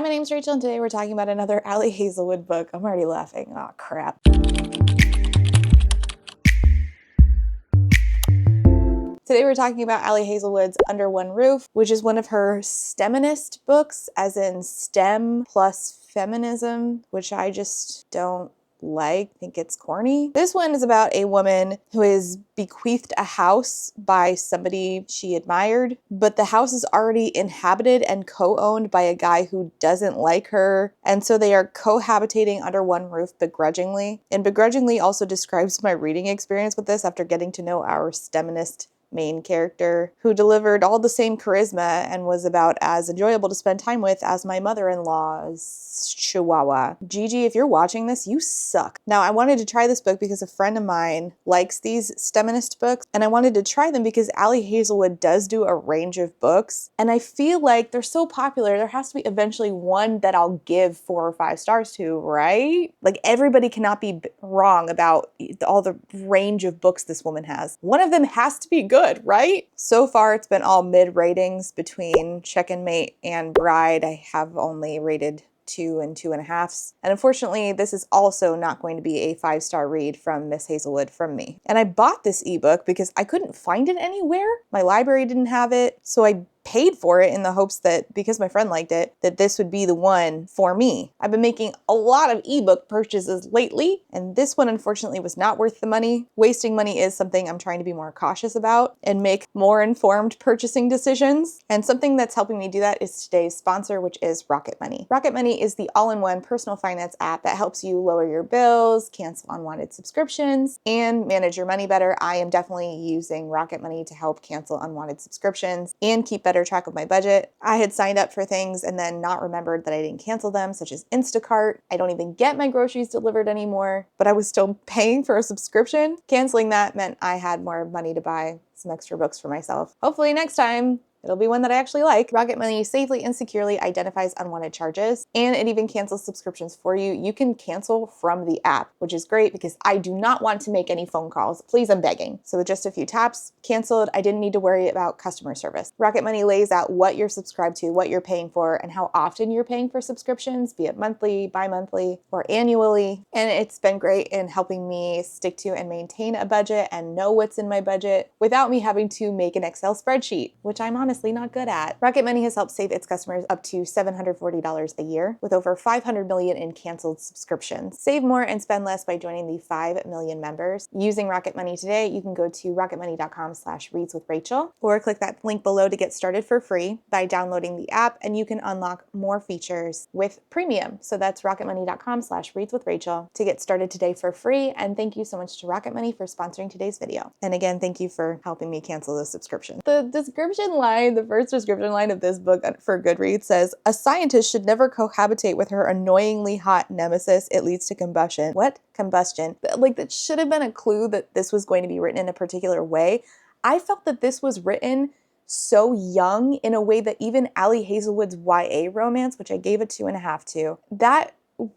my name's Rachel, and today we're talking about another Ali Hazelwood book. I'm already laughing. Oh, crap. Today we're talking about Ali Hazelwood's Under One Roof, which is one of her STEMinist books, as in STEM plus feminism, which I just don't like. I think it's corny. This one is about a woman who is bequeathed a house by somebody she admired, but the house is already inhabited and co-owned by a guy who doesn't like her, and so they are cohabitating under one roof begrudgingly. And begrudgingly also describes my reading experience with this after getting to know our STEMinist main character, who delivered all the same charisma and was about as enjoyable to spend time with as my mother-in-law's chihuahua. Gigi, if you're watching this, you suck. Now, I wanted to try this book because a friend of mine likes these STEMinist books, and I wanted to try them because Ali Hazelwood does do a range of books, and I feel like they're so popular, there has to be eventually one that I'll give 4 or 5 stars to, right? Like, everybody cannot be wrong about all the range of books this woman has. One of them has to be good, right? So far, it's been all mid ratings between Check and Mate and Bride. I have only rated 2 and 2.5s. And unfortunately, this is also not going to be a 5-star read from Miss Hazelwood from me. And I bought this ebook because I couldn't find it anywhere. My library didn't have it, so I paid for it in the hopes that, because my friend liked it, that this would be the one for me. I've been making a lot of ebook purchases lately, and this one unfortunately was not worth the money. Wasting money is something I'm trying to be more cautious about and make more informed purchasing decisions. And something that's helping me do that is today's sponsor, which is Rocket Money. Rocket Money is the all-in-one personal finance app that helps you lower your bills, cancel unwanted subscriptions, and manage your money better. I am definitely using Rocket Money to help cancel unwanted subscriptions and keep better track of my budget. I had signed up for things and then not remembered that I didn't cancel them, such as Instacart. I don't even get my groceries delivered anymore, but I was still paying for a subscription. Canceling that meant I had more money to buy some extra books for myself. Hopefully next time it'll be one that I actually like. Rocket Money safely and securely identifies unwanted charges, and it even cancels subscriptions for you. You can cancel from the app, which is great because I do not want to make any phone calls. Please, I'm begging. So with just a few taps, canceled. I didn't need to worry about customer service. Rocket Money lays out what you're subscribed to, what you're paying for, and how often you're paying for subscriptions, be it monthly, bi-monthly, or annually. And it's been great in helping me stick to and maintain a budget and know what's in my budget without me having to make an Excel spreadsheet, which I'm honestly not good at. Rocket Money has helped save its customers up to $740 a year, with over 500 million in canceled subscriptions. Save more and spend less by joining the 5 million members. Using Rocket Money today, you can go to rocketmoney.com/readswithrachel, or click that link below to get started for free by downloading the app, and you can unlock more features with premium. So that's rocketmoney.com/readswithrachel to get started today for free. And thank you so much to Rocket Money for sponsoring today's video. And again, thank you for helping me cancel the subscription. The first description line of this book for Goodreads says, "A scientist should never cohabitate with her annoyingly hot nemesis. It leads to combustion." What? Combustion? Like, that should have been a clue that this was going to be written in a particular way. I felt that this was written so young in a way that even Ali Hazelwood's YA romance, which I gave a 2.5 to, that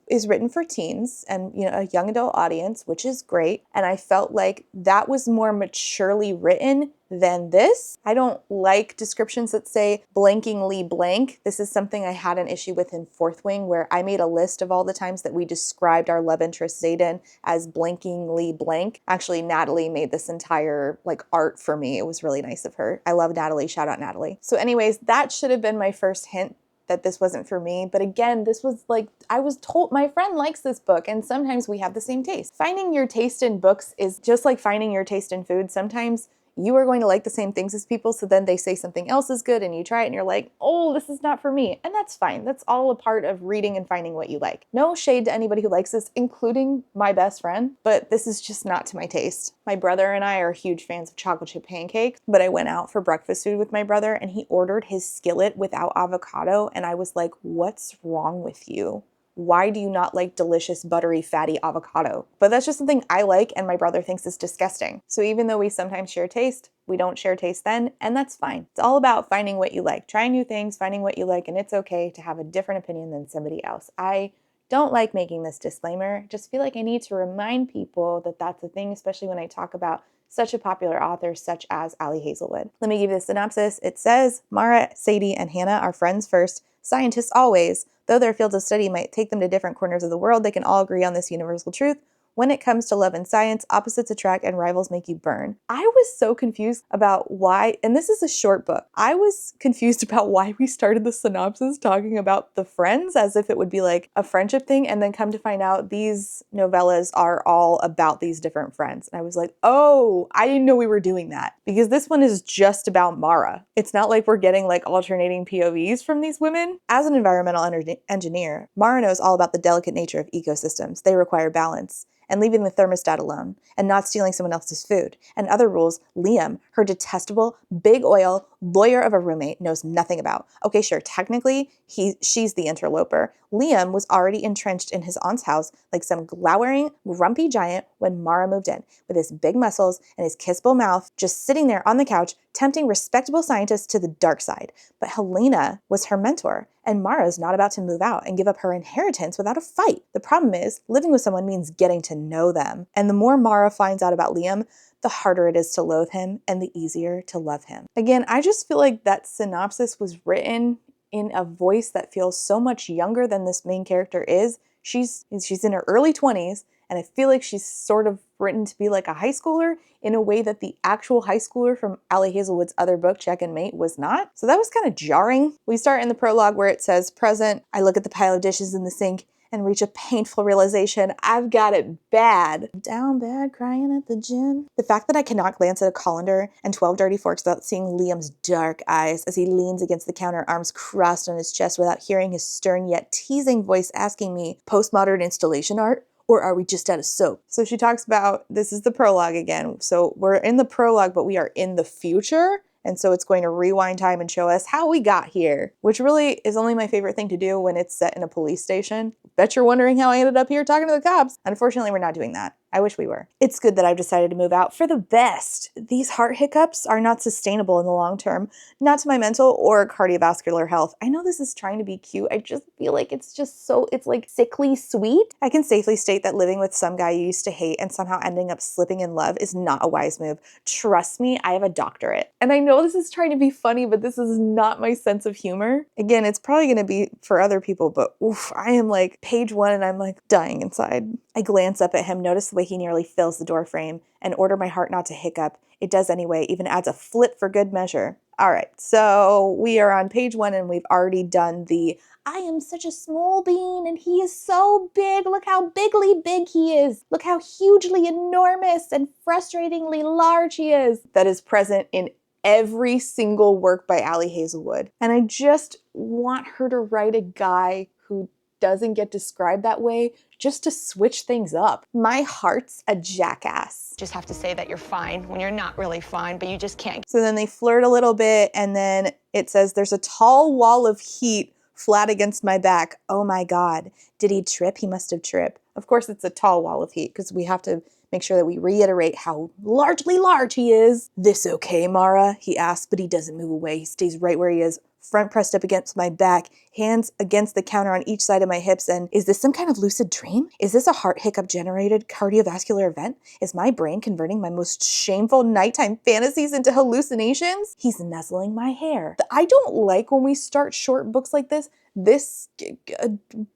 is written for teens and, you know, a young adult audience, which is great. And I felt like that was more maturely written than this. I don't like descriptions that say blankingly blank. This is something I had an issue with in Fourth Wing, where I made a list of all the times that we described our love interest Zayden as blankingly blank. Actually, Natalie made this entire art for me. It was really nice of her. I love Natalie. Shout out Natalie. So anyways, that should have been my first hint that this wasn't for me. But again, this was I was told my friend likes this book, and sometimes we have the same taste. Finding your taste in books is just like finding your taste in food. Sometimes you are going to like the same things as people, so then they say something else is good and you try it and you're like, oh, this is not for me. And that's fine. That's all a part of reading and finding what you like. No shade to anybody who likes this, including my best friend, but this is just not to my taste. My brother and I are huge fans of chocolate chip pancakes, but I went out for breakfast food with my brother and he ordered his skillet without avocado, and I was like, what's wrong with you? Why do you not like delicious, buttery, fatty avocado? But that's just something I like and my brother thinks is disgusting. So even though we sometimes share taste, we don't share taste then, and that's fine. It's all about finding what you like, trying new things, finding what you like, and it's okay to have a different opinion than somebody else. I don't like making this disclaimer. Just feel like I need to remind people that that's a thing, especially when I talk about such a popular author such as Ali Hazelwood. Let me give you the synopsis. It says, Mara, Sadie, and Hannah are friends first, scientists always. Though their fields of study might take them to different corners of the world, they can all agree on this universal truth. When it comes to love and science, opposites attract and rivals make you burn. I was so confused about why, and this is a short book, I was confused about why we started the synopsis talking about the friends as if it would be like a friendship thing, and then come to find out these novellas are all about these different friends. And I was like, oh, I didn't know we were doing that, because this one is just about Mara. It's not like we're getting like alternating POVs from these women. As an environmental engineer, Mara knows all about the delicate nature of ecosystems. They require balance, and leaving the thermostat alone, and not stealing someone else's food, and other rules Liam, her detestable, big oil lawyer of a roommate, knows nothing about. Okay, sure, technically, she's the interloper. Liam was already entrenched in his aunt's house like some glowering, grumpy giant when Mara moved in, with his big muscles and his kissable mouth, just sitting there on the couch, tempting respectable scientists to the dark side. But Helena was her mentor, and Mara's not about to move out and give up her inheritance without a fight. The problem is, living with someone means getting to know them. And the more Mara finds out about Liam, the harder it is to loathe him and the easier to love him. Again, I just feel like that synopsis was written in a voice that feels so much younger than this main character is. She's in her early 20s, and I feel like she's sort of written to be like a high schooler in a way that the actual high schooler from Ali Hazelwood's other book, Check and Mate, was not. So that was kind of jarring. We start in the prologue where it says, present, I look at the pile of dishes in the sink and reach a painful realization. I've got it bad. Down bad, crying at the gym. The fact that I cannot glance at a colander and 12 dirty forks without seeing Liam's dark eyes as he leans against the counter, arms crossed on his chest, without hearing his stern yet teasing voice asking me, postmodern installation art? Or are we just out of soap? So she talks about, this is the prologue again. So we're in the prologue, but we are in the future. And so it's going to rewind time and show us how we got here, which really is only my favorite thing to do when it's set in a police station. Bet you're wondering how I ended up here talking to the cops. Unfortunately, we're not doing that. I wish we were. It's good that I've decided to move out for the best. These heart hiccups are not sustainable in the long term, not to my mental or cardiovascular health. I know this is trying to be cute. I just feel like it's just so, it's like sickly sweet. I can safely state that living with some guy you used to hate and somehow ending up slipping in love is not a wise move. Trust me, I have a doctorate. And I know this is trying to be funny, but this is not my sense of humor. Again, it's probably going to be for other people, but oof, I am like page 1 and I'm like dying inside. I glance up at him, notice the way he nearly fills the door frame, and order my heart not to hiccup. It does anyway, even adds a flip for good measure. All right, so we are on page 1 and we've already done the I am such a small bean and he is so big. Look how bigly big he is. Look how hugely enormous and frustratingly large he is. That is present in every single work by Ali Hazelwood. And I just want her to write a guy who doesn't get described that way, just to switch things up. My heart's a jackass. Just have to say that you're fine when you're not really fine, but you just can't. So then they flirt a little bit, and then it says, there's a tall wall of heat flat against my back. Oh my God. Did he trip? He must have tripped. Of course, it's a tall wall of heat because we have to make sure that we reiterate how largely large he is. This okay, Mara? He asks, but he doesn't move away. He stays right where he is, front pressed up against my back, hands against the counter on each side of my hips. And is this some kind of lucid dream? Is this a heart hiccup generated cardiovascular event? Is my brain converting my most shameful nighttime fantasies into hallucinations? He's nuzzling my hair. I don't like when we start short books like this. This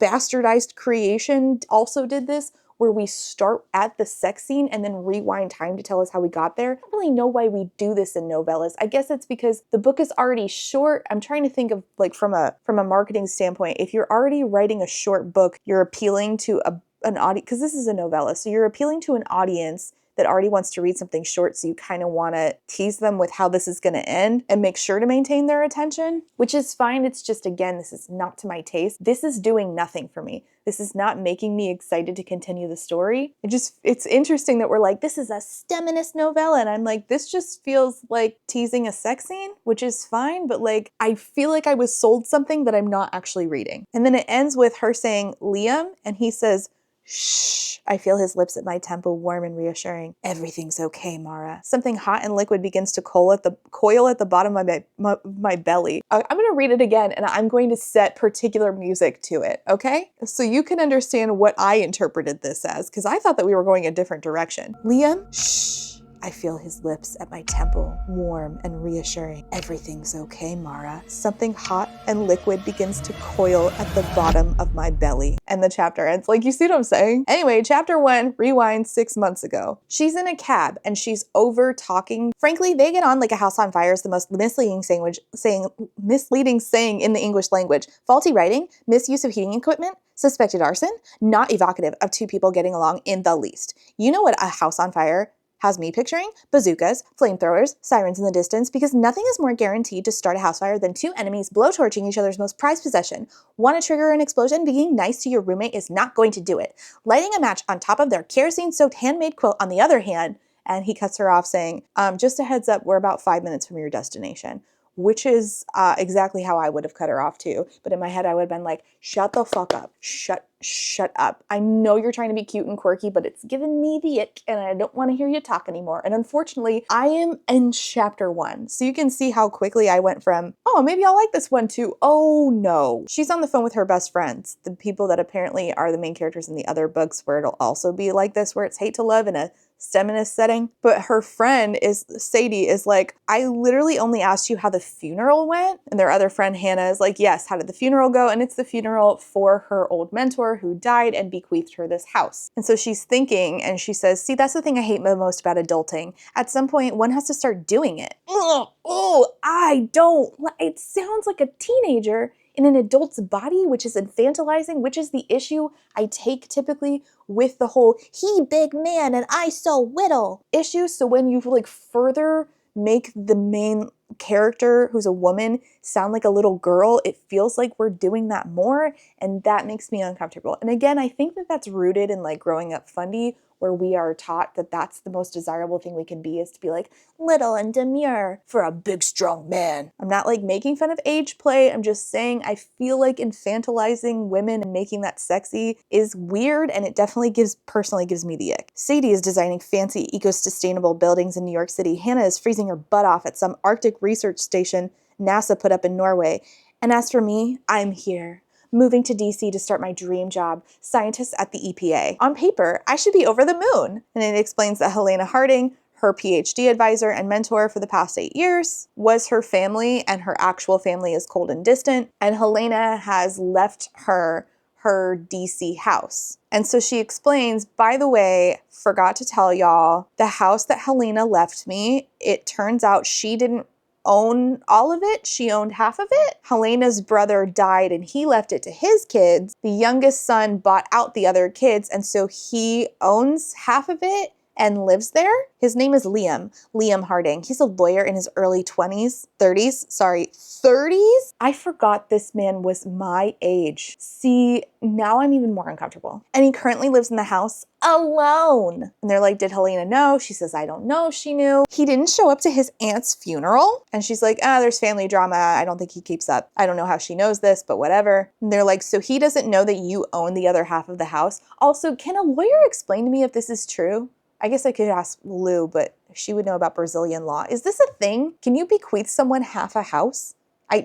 bastardized creation also did this, where we start at the sex scene and then rewind time to tell us how we got there. I don't really know why we do this in novellas. I guess it's because the book is already short. I'm trying to think of like from a marketing standpoint, if you're already writing a short book, you're appealing to an audience, because this is a novella, so you're appealing to an audience that already wants to read something short, so you kind of want to tease them with how this is going to end and make sure to maintain their attention, which is fine. It's just, again, this is not to my taste. This is doing nothing for me. This is not making me excited to continue the story. It's interesting that we're like, this is a STEMinist novella, and I'm like, this just feels like teasing a sex scene, which is fine, but like, I feel like I was sold something that I'm not actually reading. And then it ends with her saying, Liam, and he says, shh. I feel his lips at my temple, warm and reassuring. Everything's okay, Mara. Something hot and liquid begins to coil at the bottom of my belly. I'm going to read it again, and I'm going to set particular music to it, okay? So you can understand what I interpreted this as, because I thought that we were going a different direction. Liam, shh. I feel his lips at my temple, warm and reassuring. Everything's okay, Mara. Something hot and liquid begins to coil at the bottom of my belly. And the chapter ends. Like, you see what I'm saying? Anyway, chapter 1, rewind 6 months ago. She's in a cab and she's over talking. Frankly, they get on like a house on fire is the most misleading saying in the English language. Faulty writing, misuse of heating equipment, suspected arson, not evocative of two people getting along in the least. You know what a house on fire has me picturing? Bazookas, flamethrowers, sirens in the distance, because nothing is more guaranteed to start a house fire than two enemies blowtorching each other's most prized possession. Want to trigger an explosion? Being nice to your roommate is not going to do it. Lighting a match on top of their kerosene-soaked handmade quilt, on the other hand, and he cuts her off saying, just a heads up, we're about 5 minutes from your destination. Which is exactly how I would have cut her off too. But in my head, I would have been like, shut the fuck up. Shut up. I know you're trying to be cute and quirky, but it's giving me the ick and I don't want to hear you talk anymore. And unfortunately, I am in chapter 1. So you can see how quickly I went from, oh, maybe I'll like this one too. Oh no. She's on the phone with her best friends, the people that apparently are the main characters in the other books where it'll also be like this, where it's hate to love in a STEMinist setting. But her friend Sadie is like, I literally only asked you how the funeral went. And their other friend Hannah is like, yes, how did the funeral go? And it's the funeral for her old mentor who died and bequeathed her this house. And so she's thinking and she says, see, that's the thing I hate the most about adulting. At some point, one has to start doing it. I don't. It sounds like a teenager in an adult's body, which is infantilizing, which is the issue I take typically with the whole he big man and I so little issue. So when you like further make the main character who's a woman sound like a little girl, it feels like we're doing that more, and that makes me uncomfortable. And again, I think that that's rooted in like growing up fundy, where we are taught that that's the most desirable thing we can be, is to be like little and demure for a big strong man. I'm not like making fun of age play. I'm just saying I feel like infantilizing women and making that sexy is weird, and it definitely personally gives me the ick. Sadie is designing fancy eco-sustainable buildings in New York City. Hannah is freezing her butt off at some Arctic research station NASA put up in Norway. And as for me, I'm here, moving to DC to start my dream job, scientist at the EPA. On paper, I should be over the moon. And it explains that Helena Harding, her PhD advisor and mentor for the past 8 years, was her family, and her actual family is cold and distant. And Helena has left her DC house. And so she explains, by the way, forgot to tell y'all, the house that Helena left me, it turns out she didn't own all of it. She owned half of it. Helena's brother died and he left it to his kids. The youngest son bought out the other kids, and so he owns half of it and lives there. His name is Liam Harding. He's a lawyer in his early 30s. I forgot this man was my age. See, now I'm even more uncomfortable. And he currently lives in the house alone. And they're like, did Helena know? She says, I don't know if she knew. He didn't show up to his aunt's funeral. And she's like, there's family drama. I don't think he keeps up. I don't know how she knows this, but whatever. And they're like, so he doesn't know that you own the other half of the house? Also, can a lawyer explain to me if this is true? I guess I could ask Lou, but she would know about Brazilian law. Is this a thing? Can you bequeath someone half a house?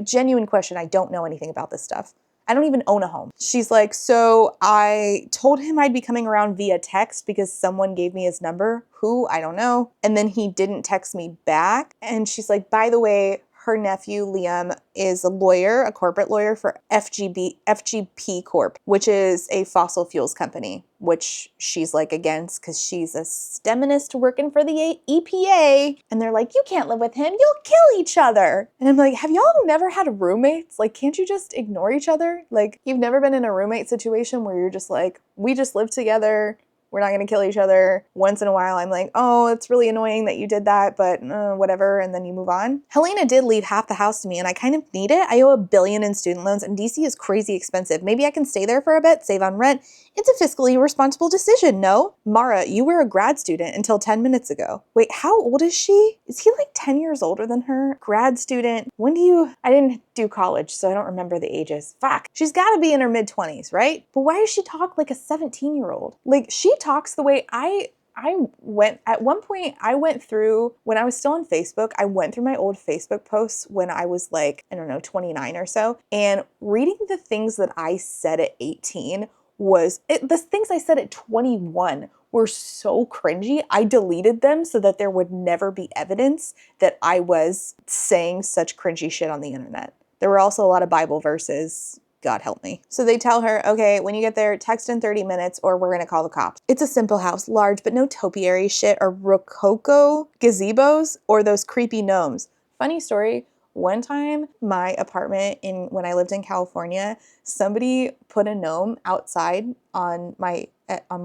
Genuine question. I don't know anything about this stuff. I don't even own a home. She's like, so I told him I'd be coming around via text because someone gave me his number. Who? I don't know. And then he didn't text me back. And she's like, by the way, her nephew, Liam, is a lawyer, a corporate lawyer for FGP Corp, which is a fossil fuels company, which she's like against because she's a STEMinist working for the EPA. And they're like, you can't live with him. You'll kill each other. And I'm like, have y'all never had roommates? Like, can't you just ignore each other? Like, you've never been in a roommate situation where you're just like, we just live together. We're not going to kill each other. Once in a while, I'm like, oh, it's really annoying that you did that, but whatever, and then you move on. Helena did leave half the house to me, and I kind of need it. I owe $1 billion in student loans, and DC is crazy expensive. Maybe I can stay there for a bit, save on rent. It's a fiscally responsible decision, no? Mara, you were a grad student until 10 minutes ago. Wait, how old is she? Is he like 10 years older than her? Grad student. I didn't do college, so I don't remember the ages. Fuck. She's got to be in her mid-20s, right? But why does she talk like a 17-year-old? Like, she talks the way at one point, I went through, when I was still on Facebook, I went through my old Facebook posts when I was like, I don't know, 29 or so, and reading the things that I said at 18 the things I said at 21 were so cringy. I deleted them so that there would never be evidence that I was saying such cringy shit on the internet. There were also a lot of Bible verses. God help me. So they tell her, okay, when you get there, text in 30 minutes or we're gonna call the cops. It's a simple house, large but no topiary shit or rococo gazebos or those creepy gnomes. Funny story, one time my apartment when I lived in California, somebody put a gnome outside on my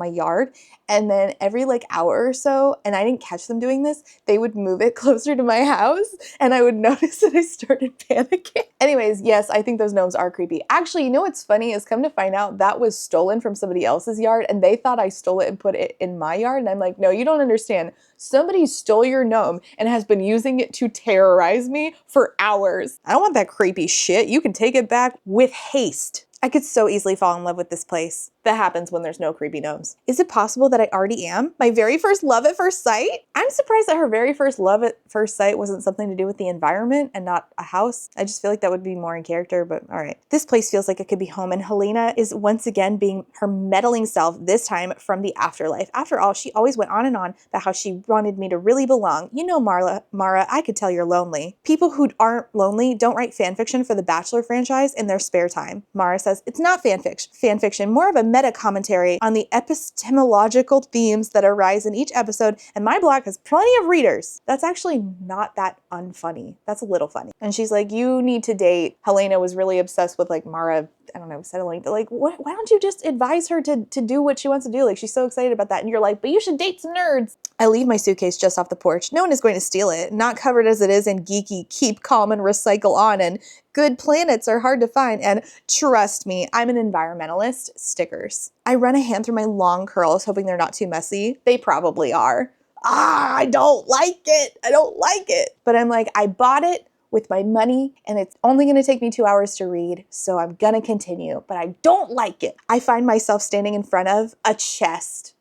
yard, and then every like hour or so, and I didn't catch them doing this, they would move it closer to my house and I would notice that I started panicking. Anyways, yes, I think those gnomes are creepy. Actually, you know what's funny is come to find out that was stolen from somebody else's yard and they thought I stole it and put it in my yard, and I'm like, no, you don't understand. Somebody stole your gnome and has been using it to terrorize me for hours. I don't want that creepy shit. You can take it back with haste. I could so easily fall in love with this place. That happens when there's no creepy gnomes. Is it possible that I already am? My very first love at first sight? I'm surprised that her very first love at first sight wasn't something to do with the environment and not a house. I just feel like that would be more in character, but all right. This place feels like it could be home, and Helena is once again being her meddling self, this time from the afterlife. After all, she always went on and on about how she wanted me to really belong. You know, Mara, I could tell you're lonely. People who aren't lonely don't write fanfiction for the Bachelor franchise in their spare time. Mara says, it's not fanfiction, more of a meta commentary on the epistemological themes that arise in each episode, and my blog has plenty of readers. That's actually not that unfunny. That's a little funny. And she's like, you need to date. Helena was really obsessed with like Mara, I don't know, settling, but like, why don't you just advise her to do what she wants to do? Like, she's so excited about that. And you're like, but you should date some nerds. I leave my suitcase just off the porch. No one is going to steal it. Not covered as it is in geeky, keep calm and recycle on, and good planets are hard to find, and trust me, I'm an environmentalist stickers. I run a hand through my long curls, hoping they're not too messy. They probably are. I don't like it. I don't like it. But I'm like, I bought it with my money, and it's only going to take me 2 hours to read, so I'm going to continue, but I don't like it. I find myself standing in front of a chest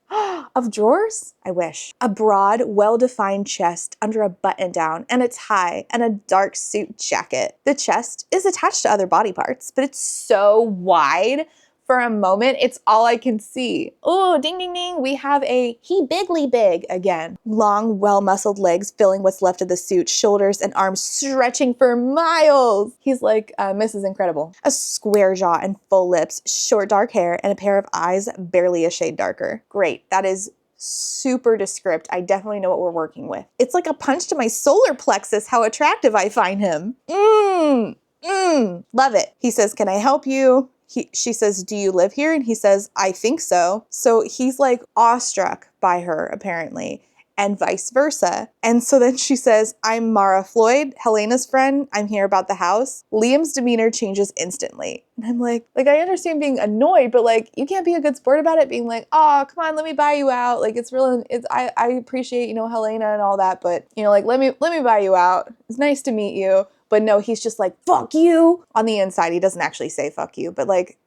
of drawers? I wish. A broad, well-defined chest under a button-down, and a tie, and a dark suit jacket. The chest is attached to other body parts, but it's so wide. For a moment, it's all I can see. Oh, ding, ding, ding. We have a he bigly big again. Long, well-muscled legs filling what's left of the suit, shoulders and arms stretching for miles. He's like Mrs. Incredible. A square jaw and full lips, short dark hair, and a pair of eyes barely a shade darker. Great. That is super descript. I definitely know what we're working with. It's like a punch to my solar plexus how attractive I find him. Love it. He says, can I help you? She says, do you live here? And he says, I think so. So he's like awestruck by her, apparently, and vice versa. And so then she says, I'm Mara Floyd, Helena's friend. I'm here about the house. Liam's demeanor changes instantly. And I'm like I understand being annoyed, but like, you can't be a good sport about it, being like, oh, come on, let me buy you out. Like, I appreciate, you know, Helena and all that, but you know, like, let me buy you out. It's nice to meet you. But no, he's just like, fuck you. On the inside, he doesn't actually say fuck you, but like,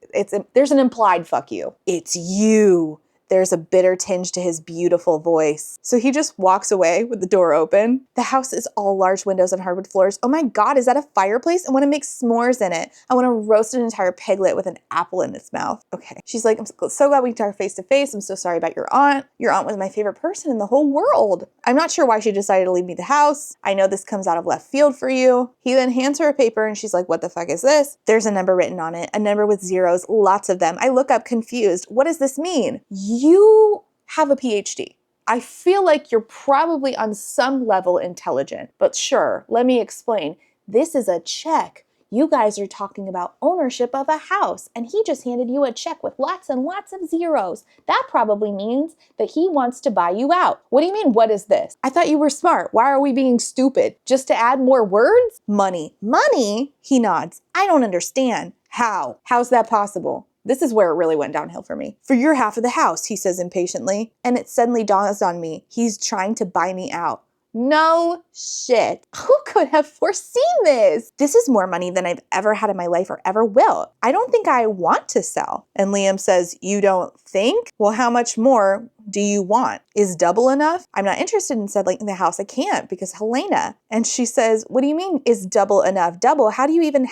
there's an implied fuck you. It's you. There's a bitter tinge to his beautiful voice. So he just walks away with the door open. The house is all large windows and hardwood floors. Oh my God, is that a fireplace? I want to make s'mores in it. I want to roast an entire piglet with an apple in its mouth. Okay. She's like, I'm so glad we talked face to face. I'm so sorry about your aunt. Your aunt was my favorite person in the whole world. I'm not sure why she decided to leave me the house. I know this comes out of left field for you. He then hands her a paper and she's like, what the fuck is this? There's a number written on it, a number with zeros, lots of them. I look up confused. What does this mean? You have a PhD. I feel like you're probably on some level intelligent, but sure, let me explain. This is a check. You guys are talking about ownership of a house, and he just handed you a check with lots and lots of zeros. That probably means that he wants to buy you out. What do you mean, what is this? I thought you were smart. Why are we being stupid? Just to add more words? Money. Money? He nods. I don't understand. How? How's that possible? This is where it really went downhill for me. For your half of the house, he says impatiently. And it suddenly dawns on me. He's trying to buy me out. No shit. Who could have foreseen this? This is more money than I've ever had in my life or ever will. I don't think I want to sell. And Liam says, you don't think? Well, how much more do you want? Is double enough? I'm not interested in settling in the house. I can't because Helena. And she says, what do you mean is double enough? Double? How do you even,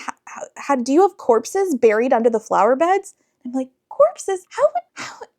how do you have corpses buried under the flower beds? I'm like, corpses?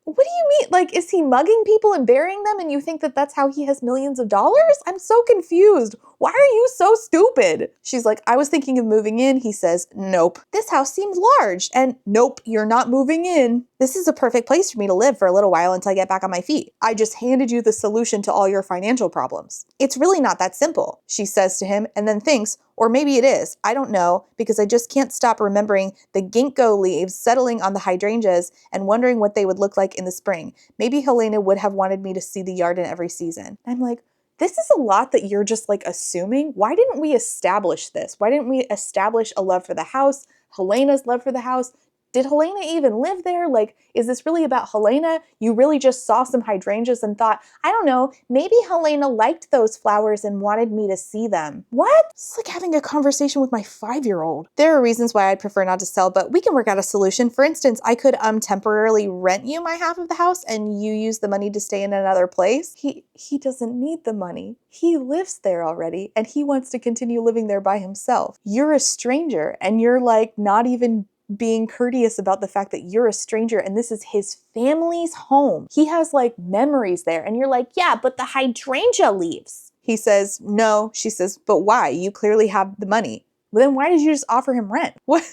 What do you mean? Like, is he mugging people and burying them and you think that that's how he has millions of dollars? I'm so confused. Why are you so stupid? She's like, I was thinking of moving in. He says, nope. This house seems large. And nope, you're not moving in. This is a perfect place for me to live for a little while until I get back on my feet. I just handed you the solution to all your financial problems. It's really not that simple, she says to him, and then thinks, or maybe it is. I don't know, because I just can't stop remembering the ginkgo leaves settling on the hydrangeas and wondering what they would look like in the spring. Maybe Helena would have wanted me to see the yard in every season. I'm like, this is a lot that you're just like assuming. Why didn't we establish this? Why didn't we establish a love for the house, Helena's love for the house? Did Helena even live there? Like, is this really about Helena? You really just saw some hydrangeas and thought, I don't know, maybe Helena liked those flowers and wanted me to see them. What? It's like having a conversation with my 5-year-old. There are reasons why I'd prefer not to sell, but we can work out a solution. For instance, I could temporarily rent you my half of the house and you use the money to stay in another place. He doesn't need the money. He lives there already and he wants to continue living there by himself. You're a stranger and you're like not even being courteous about the fact that you're a stranger and this is his family's home. He has like memories there and you're like, yeah, but the hydrangea leaves. He says, no. She says, but why? You clearly have the money. Well, then why did you just offer him rent? What?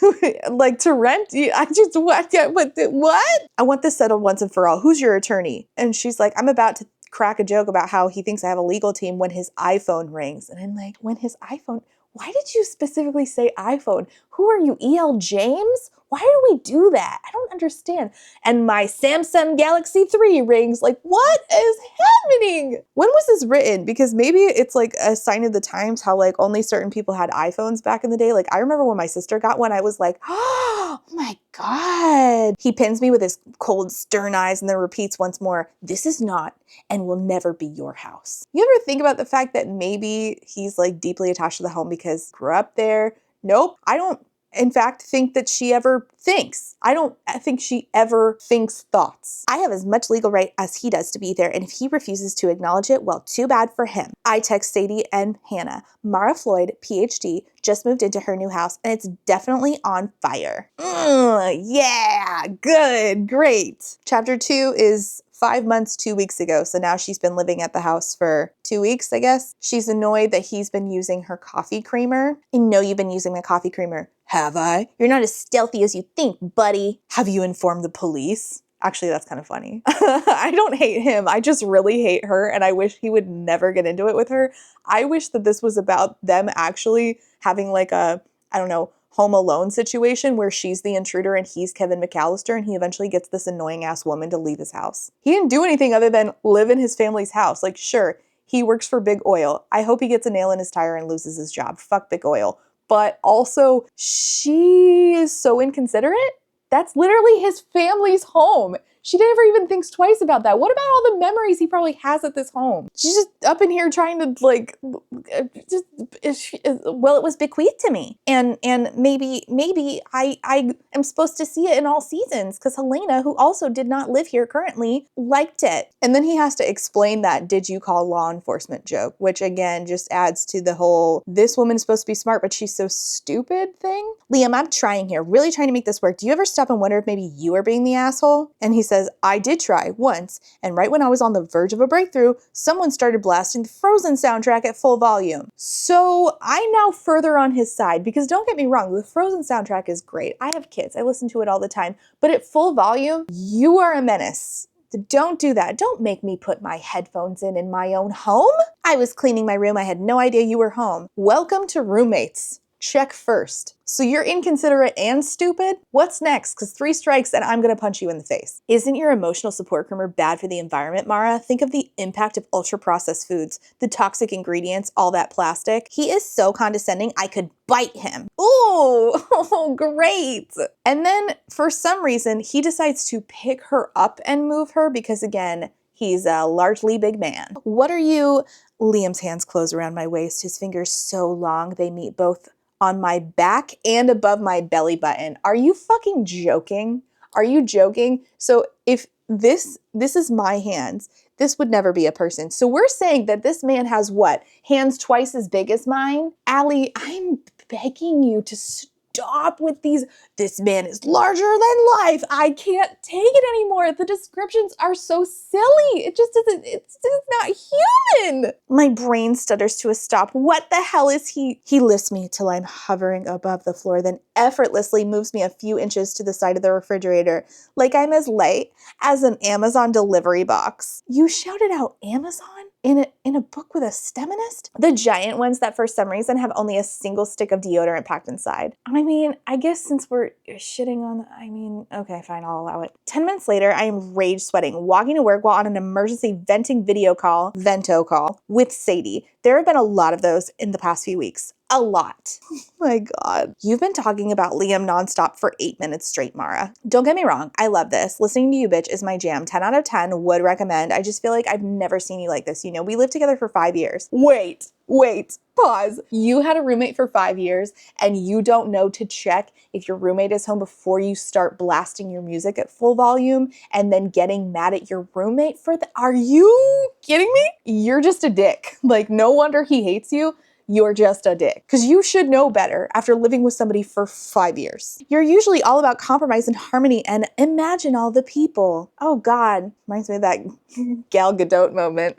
Like to rent? What? I want this settled once and for all. Who's your attorney? And she's like, I'm about to crack a joke about how he thinks I have a legal team when his iPhone rings. And I'm like, when his iPhone... Why did you specifically say iPhone? Who are you, E.L. James? Why do we do that? I don't understand. And my Samsung Galaxy 3 rings. Like, what is happening? When was this written? Because maybe it's like a sign of the times how like only certain people had iPhones back in the day. Like I remember when my sister got one, I was like, oh my God. He pins me with his cold, stern eyes and then repeats once more, this is not and will never be your house. You ever think about the fact that maybe he's like deeply attached to the home because grew up there? Nope. I don't, in fact, think that she ever thinks. I don't think she ever thinks thoughts. I have as much legal right as he does to be there, and if he refuses to acknowledge it, well, too bad for him. I text Sadie and Hannah. Mara Floyd, PhD, just moved into her new house, and it's definitely on fire. Yeah, good, great. Chapter 2 is 5 months, 2 weeks ago. So now she's been living at the house for 2 weeks, I guess. She's annoyed that he's been using her coffee creamer. I know you've been using my coffee creamer. Have I? You're not as stealthy as you think, buddy. Have you informed the police? Actually, that's kind of funny. I don't hate him. I just really hate her. And I wish he would never get into it with her. I wish that this was about them actually having like a, I don't know, Home Alone situation where she's the intruder and he's Kevin McAllister and he eventually gets this annoying ass woman to leave his house. He didn't do anything other than live in his family's house. Like, sure, he works for Big Oil. I hope he gets a nail in his tire and loses his job. Fuck Big Oil. But also, she is so inconsiderate. That's literally his family's home. She never even thinks twice about that. What about all the memories he probably has at this home? She's just up in here trying to like, well, it was bequeathed to me. And maybe I am supposed to see it in all seasons because Helena, who also did not live here currently, liked it. And then he has to explain that did you call law enforcement joke, which again, just adds to the whole, this woman's supposed to be smart, but she's so stupid thing. Liam, I'm trying here, really trying to make this work. Do you ever stop and wonder if maybe you are being the asshole? And he says, I did try once, and right when I was on the verge of a breakthrough, someone started blasting the Frozen soundtrack at full volume. So I'm now further on his side, because don't get me wrong, the Frozen soundtrack is great. I have kids, I listen to it all the time, but at full volume, you are a menace. Don't do that. Don't make me put my headphones in my own home. I was cleaning my room, I had no idea you were home. Welcome to roommates. Check first. So you're inconsiderate and stupid? What's next? Because 3 strikes and I'm gonna punch you in the face. Isn't your emotional support creamer bad for the environment, Mara? Think of the impact of ultra-processed foods, the toxic ingredients, all that plastic. He is so condescending, I could bite him. Ooh, oh, great. And then for some reason, he decides to pick her up and move her because again, he's a largely big man. What are you? Liam's hands close around my waist, his fingers so long they meet both on my back and above my belly button. Are you fucking joking? Are you joking? So if this is my hands, this would never be a person. So we're saying that this man has what? Hands twice as big as mine? Allie, I'm begging you to stop with this man is larger than life. I can't take it anymore. The descriptions are so silly. It's just not human. My brain stutters to a stop. What the hell is he? He lifts me till I'm hovering above the floor, then effortlessly moves me a few inches to the side of the refrigerator, like I'm as light as an Amazon delivery box. You shouted out Amazon? In a book with a STEMinist? The giant ones that for some reason have only a single stick of deodorant packed inside. I mean, I guess since we're shitting on, okay, fine, I'll allow it. 10 minutes later, I am rage sweating, walking to work while on an emergency venting vento call with Sadie. There have been a lot of those in the past few weeks. A lot. Oh my God. You've been talking about Liam nonstop for 8 minutes straight, Mara. Don't get me wrong. I love this. Listening to you, bitch, is my jam. 10 out of 10 would recommend. I just feel like I've never seen you like this. You know, we lived together for 5 years. Wait, pause. You had a roommate for 5 years and you don't know to check if your roommate is home before you start blasting your music at full volume and then getting mad at your roommate for that? Are you kidding me? You're just a dick. Like, no wonder he hates you. You're just a dick. Because you should know better after living with somebody for 5 years. You're usually all about compromise and harmony and imagine all the people. Oh God, reminds me of that Gal Gadot moment.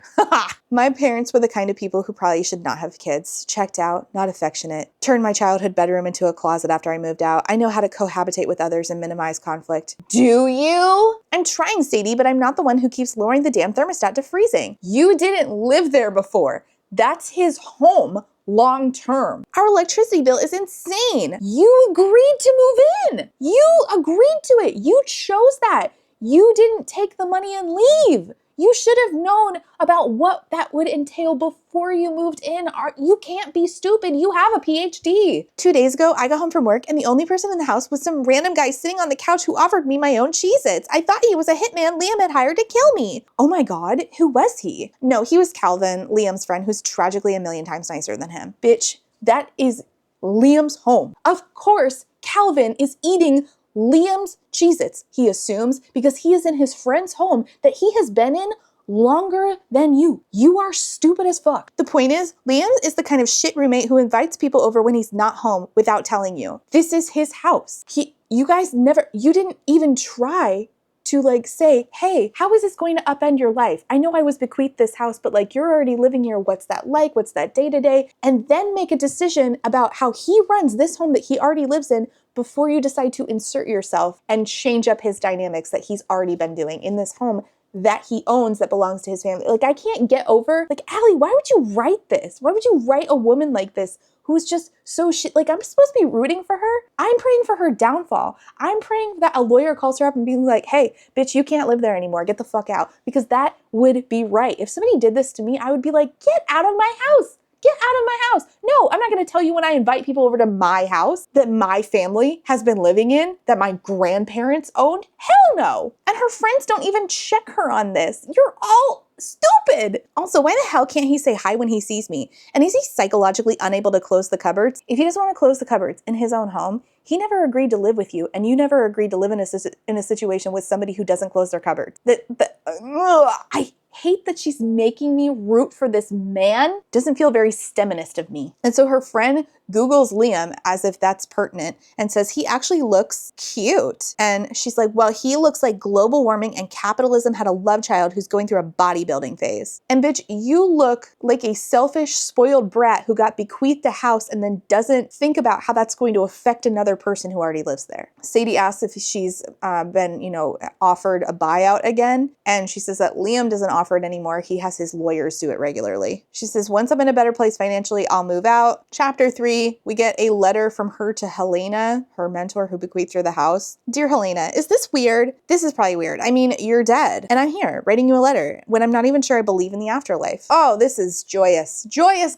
My parents were the kind of people who probably should not have kids. Checked out, not affectionate. Turned my childhood bedroom into a closet after I moved out. I know how to cohabitate with others and minimize conflict. Do you? I'm trying, Sadie, but I'm not the one who keeps lowering the damn thermostat to freezing. You didn't live there before. That's his home. Long term. Our electricity bill is insane. You agreed to move in. You agreed to it. You chose that. You didn't take the money and leave. You should have known about what that would entail before you moved in. You can't be stupid. You have a PhD. 2 days ago, I got home from work and the only person in the house was some random guy sitting on the couch who offered me my own Cheez-Its. I thought he was a hitman Liam had hired to kill me. Oh my God, who was he? No, he was Calvin, Liam's friend, who's tragically a million times nicer than him. Bitch, that is Liam's home. Of course, Calvin is eating Liam's Cheez-Its, he assumes, because he is in his friend's home that he has been in longer than you. You are stupid as fuck. The point is, Liam is the kind of shit roommate who invites people over when he's not home without telling you. This is his house. You didn't even try to like say, hey, how is this going to upend your life? I know I was bequeathed this house, but like you're already living here. What's that like? What's that day to day? And then make a decision about how he runs this home that he already lives in before you decide to insert yourself and change up his dynamics that he's already been doing in this home that he owns that belongs to his family. Like, I can't get over, like, Allie, why would you write this? Why would you write a woman like this who's just so shit? Like, I'm supposed to be rooting for her. I'm praying for her downfall. I'm praying that a lawyer calls her up and being like, hey, bitch, you can't live there anymore. Get the fuck out. Because that would be right. If somebody did this to me, I would be like, get out of my house. Get out of my house. No, I'm not going to tell you when I invite people over to my house that my family has been living in, that my grandparents owned. Hell no. And her friends don't even check her on this. You're all stupid. Also, why the hell can't he say hi when he sees me? And is he psychologically unable to close the cupboards? If he doesn't want to close the cupboards in his own home, he never agreed to live with you, and you never agreed to live in a situation with somebody who doesn't close their cupboards. I hate that she's making me root for this man. Doesn't feel very STEMinist of me. And so her friend Googles Liam as if that's pertinent and says he actually looks cute. And she's like, well, he looks like global warming and capitalism had a love child who's going through a bodybuilding phase. And bitch, you look like a selfish, spoiled brat who got bequeathed a house and then doesn't think about how that's going to affect another person who already lives there. Sadie asks if she's been, offered a buyout again. And she says that Liam doesn't offer it anymore. He has his lawyers do it regularly. She says, once I'm in a better place financially, I'll move out. Chapter 3, we get a letter from her to Helena, her mentor who bequeathed her the house. Dear Helena, is this weird? This is probably weird. I mean, you're dead and I'm here writing you a letter when I'm not even sure I believe in the afterlife. Oh, this is joyous,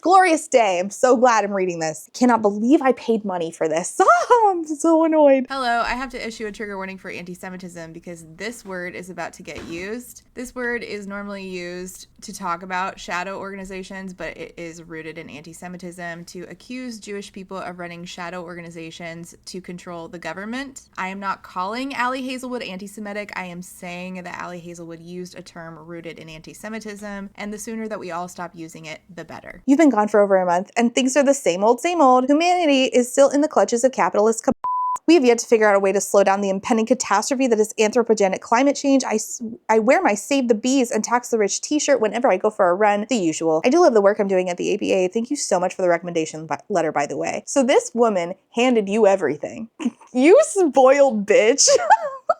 glorious day. I'm so glad I'm reading this. Cannot believe I paid money for this. Oh, I'm so annoyed. Hello, I have to issue a trigger warning for anti-Semitism because this word is about to get used. This word is normally used to talk about shadow organizations, but it is rooted in anti-Semitism to accuse Jewish people of running shadow organizations to control the government. I am not calling Allie Hazelwood anti-Semitic. I am saying that Allie Hazelwood used a term rooted in anti-Semitism, and the sooner that we all stop using it, the better. You've been gone for over a month, and things are the same old, same old. Humanity is still in the clutches of capitalist we have yet to figure out a way to slow down the impending catastrophe that is anthropogenic climate change. I wear my Save the Bees and Tax the Rich t-shirt whenever I go for a run, the usual. I do love the work I'm doing at the APA. Thank you so much for the recommendation letter, by the way. So this woman handed you everything. You spoiled bitch.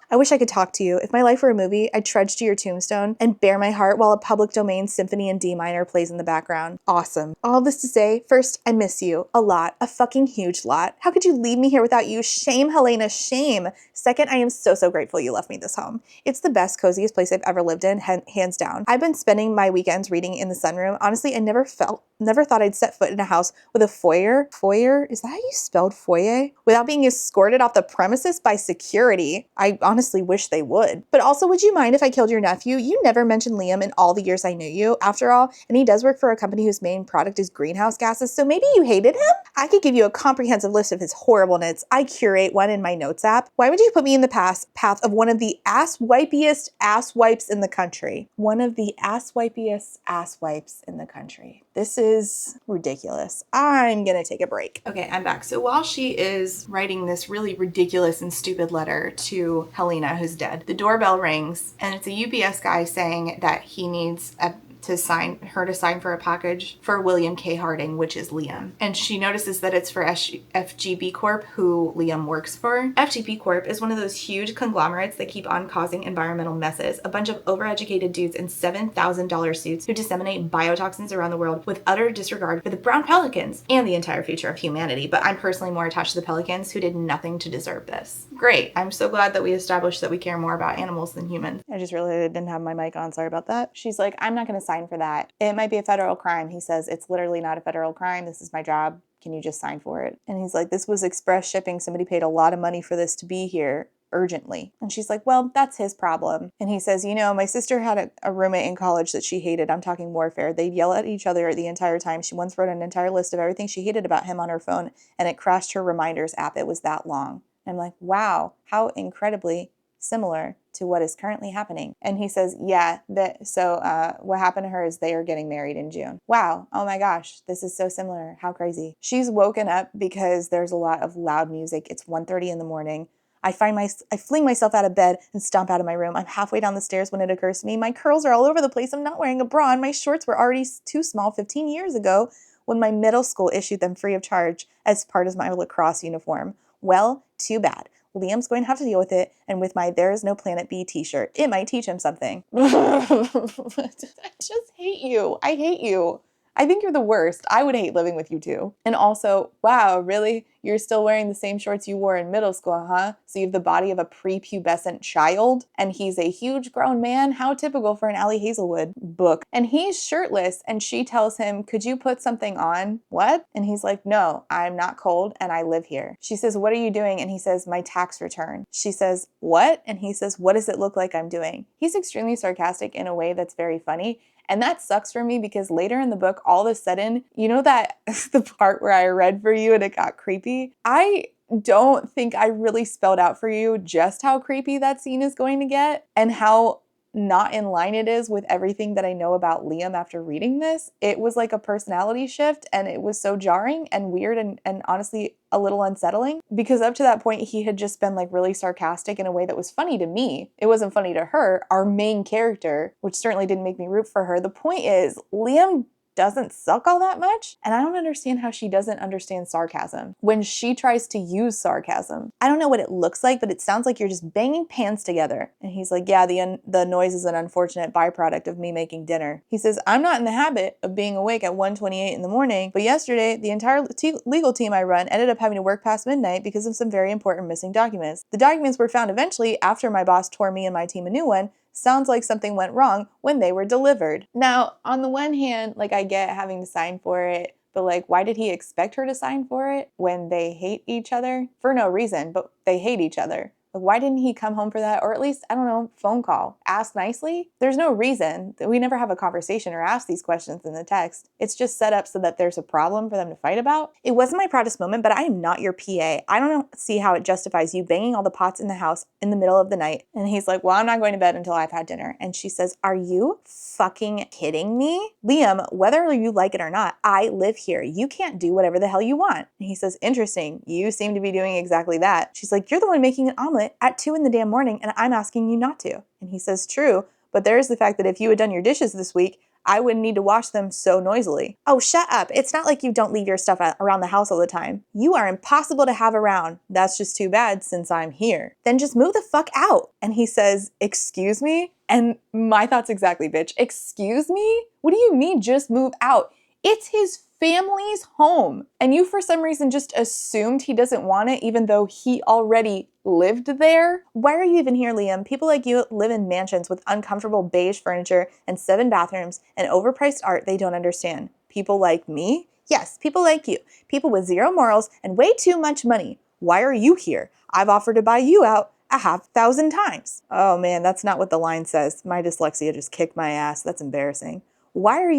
I wish I could talk to you. If my life were a movie, I'd trudge to your tombstone and bare my heart while a public domain symphony in D minor plays in the background. Awesome. All this to say, first, I miss you. A lot. A fucking huge lot. How could you leave me here without you? Shame, Helena, shame. Second, I am so grateful you left me this home. It's the best, coziest place I've ever lived in, hands down. I've been spending my weekends reading in the sunroom. Honestly, I never thought I'd set foot in a house with a foyer. Foyer? Is that how you spelled foyer? Without being escorted off the premises by security. I honestly wish they would. But also, would you mind if I killed your nephew? You never mentioned Liam in all the years I knew you, after all, and he does work for a company whose main product is greenhouse gases, so maybe you hated him? I could give you a comprehensive list of his horribleness. I curate one in my notes app. Why would you put me in the path of one of the ass-wipiest ass wipes in the country? One of the ass-wipiest ass wipes in the country. This is ridiculous. I'm gonna take a break. Okay, I'm back. So while she is writing this really ridiculous and stupid letter to Helena, who's dead, the doorbell rings, and it's a UPS guy saying that he needs to sign for a package for William K. Harding, which is Liam. And she notices that it's for FGB Corp, who Liam works for. FGB Corp is one of those huge conglomerates that keep on causing environmental messes. A bunch of overeducated dudes in $7,000 suits who disseminate biotoxins around the world with utter disregard for the brown pelicans and the entire future of humanity. But I'm personally more attached to the pelicans, who did nothing to deserve this. Great. I'm so glad that we established that we care more about animals than humans. I just realized I didn't have my mic on. Sorry about that. She's like, I'm not going to sign for that. It might be a federal crime. He says, it's literally not a federal crime. This is my job. Can you just sign for it? And he's like, this was express shipping. Somebody paid a lot of money for this to be here urgently. And she's like, well, that's his problem. And he says, you know, my sister had a roommate in college that she hated. I'm talking warfare. They'd yell at each other the entire time. She once wrote an entire list of everything she hated about him on her phone, and it crashed her reminders app. It was that long. And I'm like, wow, how incredibly similar to what is currently happening. And he says, yeah, what happened to her is they are getting married in June. Wow. Oh my gosh. This is so similar. How crazy. She's woken up because there's a lot of loud music. It's 1:30 in the morning. I fling myself out of bed and stomp out of my room. I'm halfway down the stairs when it occurs to me. My curls are all over the place. I'm not wearing a bra, and my shorts were already too small 15 years ago when my middle school issued them free of charge as part of my lacrosse uniform. Well, too bad. Liam's going to have to deal with it, and with my There Is No Planet B t-shirt. It might teach him something. I just hate you. I hate you. I think you're the worst. I would hate living with you too. And also, wow, really? You're still wearing the same shorts you wore in middle school, huh? So you have the body of a prepubescent child, and he's a huge grown man? How typical for an Allie Hazelwood book. And he's shirtless, and she tells him, could you put something on? What? And he's like, no, I'm not cold, and I live here. She says, what are you doing? And he says, my tax return. She says, what? And he says, what does it look like I'm doing? He's extremely sarcastic in a way that's very funny. And that sucks for me because later in the book, all of a sudden, you know that the part where I read for you and it got creepy? I don't think I really spelled out for you just how creepy that scene is going to get and how not in line it is with everything that I know about Liam after reading this. It was like a personality shift, and it was so jarring and weird and honestly a little unsettling, because up to that point he had just been like really sarcastic in a way that was funny to me. It wasn't funny to her, our main character, which certainly didn't make me root for her. The point is, Liam doesn't suck all that much, and I don't understand how she doesn't understand sarcasm when she tries to use sarcasm. I don't know what it looks like, but it sounds like you're just banging pans together. And he's like, yeah, the noise is an unfortunate byproduct of me making dinner. He says, I'm not in the habit of being awake at 1:28 in the morning, but yesterday the entire legal team I run ended up having to work past midnight because of some very important missing documents. The documents were found eventually after my boss tore me and my team a new one. Sounds like something went wrong when they were delivered. Now, on the one hand, like, I get having to sign for it, but like, why did he expect her to sign for it when they hate each other? For no reason, but they hate each other. Like, why didn't he come home for that? Or at least, I don't know, phone call. Ask nicely? There's no reason. We never have a conversation or ask these questions in the text. It's just set up so that there's a problem for them to fight about. It wasn't my proudest moment, but I am not your PA. I don't see how it justifies you banging all the pots in the house in the middle of the night. And he's like, well, I'm not going to bed until I've had dinner. And she says, are you fucking kidding me? Liam, whether you like it or not, I live here. You can't do whatever the hell you want. And he says, interesting. You seem to be doing exactly that. She's like, you're the one making an omelet at 2 in the damn morning and I'm asking you not to. And he says, true, but there's the fact that if you had done your dishes this week, I wouldn't need to wash them so noisily. Oh, shut up. It's not like you don't leave your stuff around the house all the time. You are impossible to have around. That's just too bad since I'm here. Then just move the fuck out. And he says, excuse me? And my thoughts exactly, bitch. Excuse me? What do you mean just move out? It's his family's home. And you, for some reason, just assumed he doesn't want it, even though he already lived there? Why are you even here, Liam? People like you live in mansions with uncomfortable beige furniture and 7 bathrooms and overpriced art they don't understand. People like me? Yes, people like you. People with 0 morals and way too much money. Why are you here? I've offered to buy you out 1,000 times. Oh man, that's not what the line says. My dyslexia just kicked my ass. That's embarrassing. Why are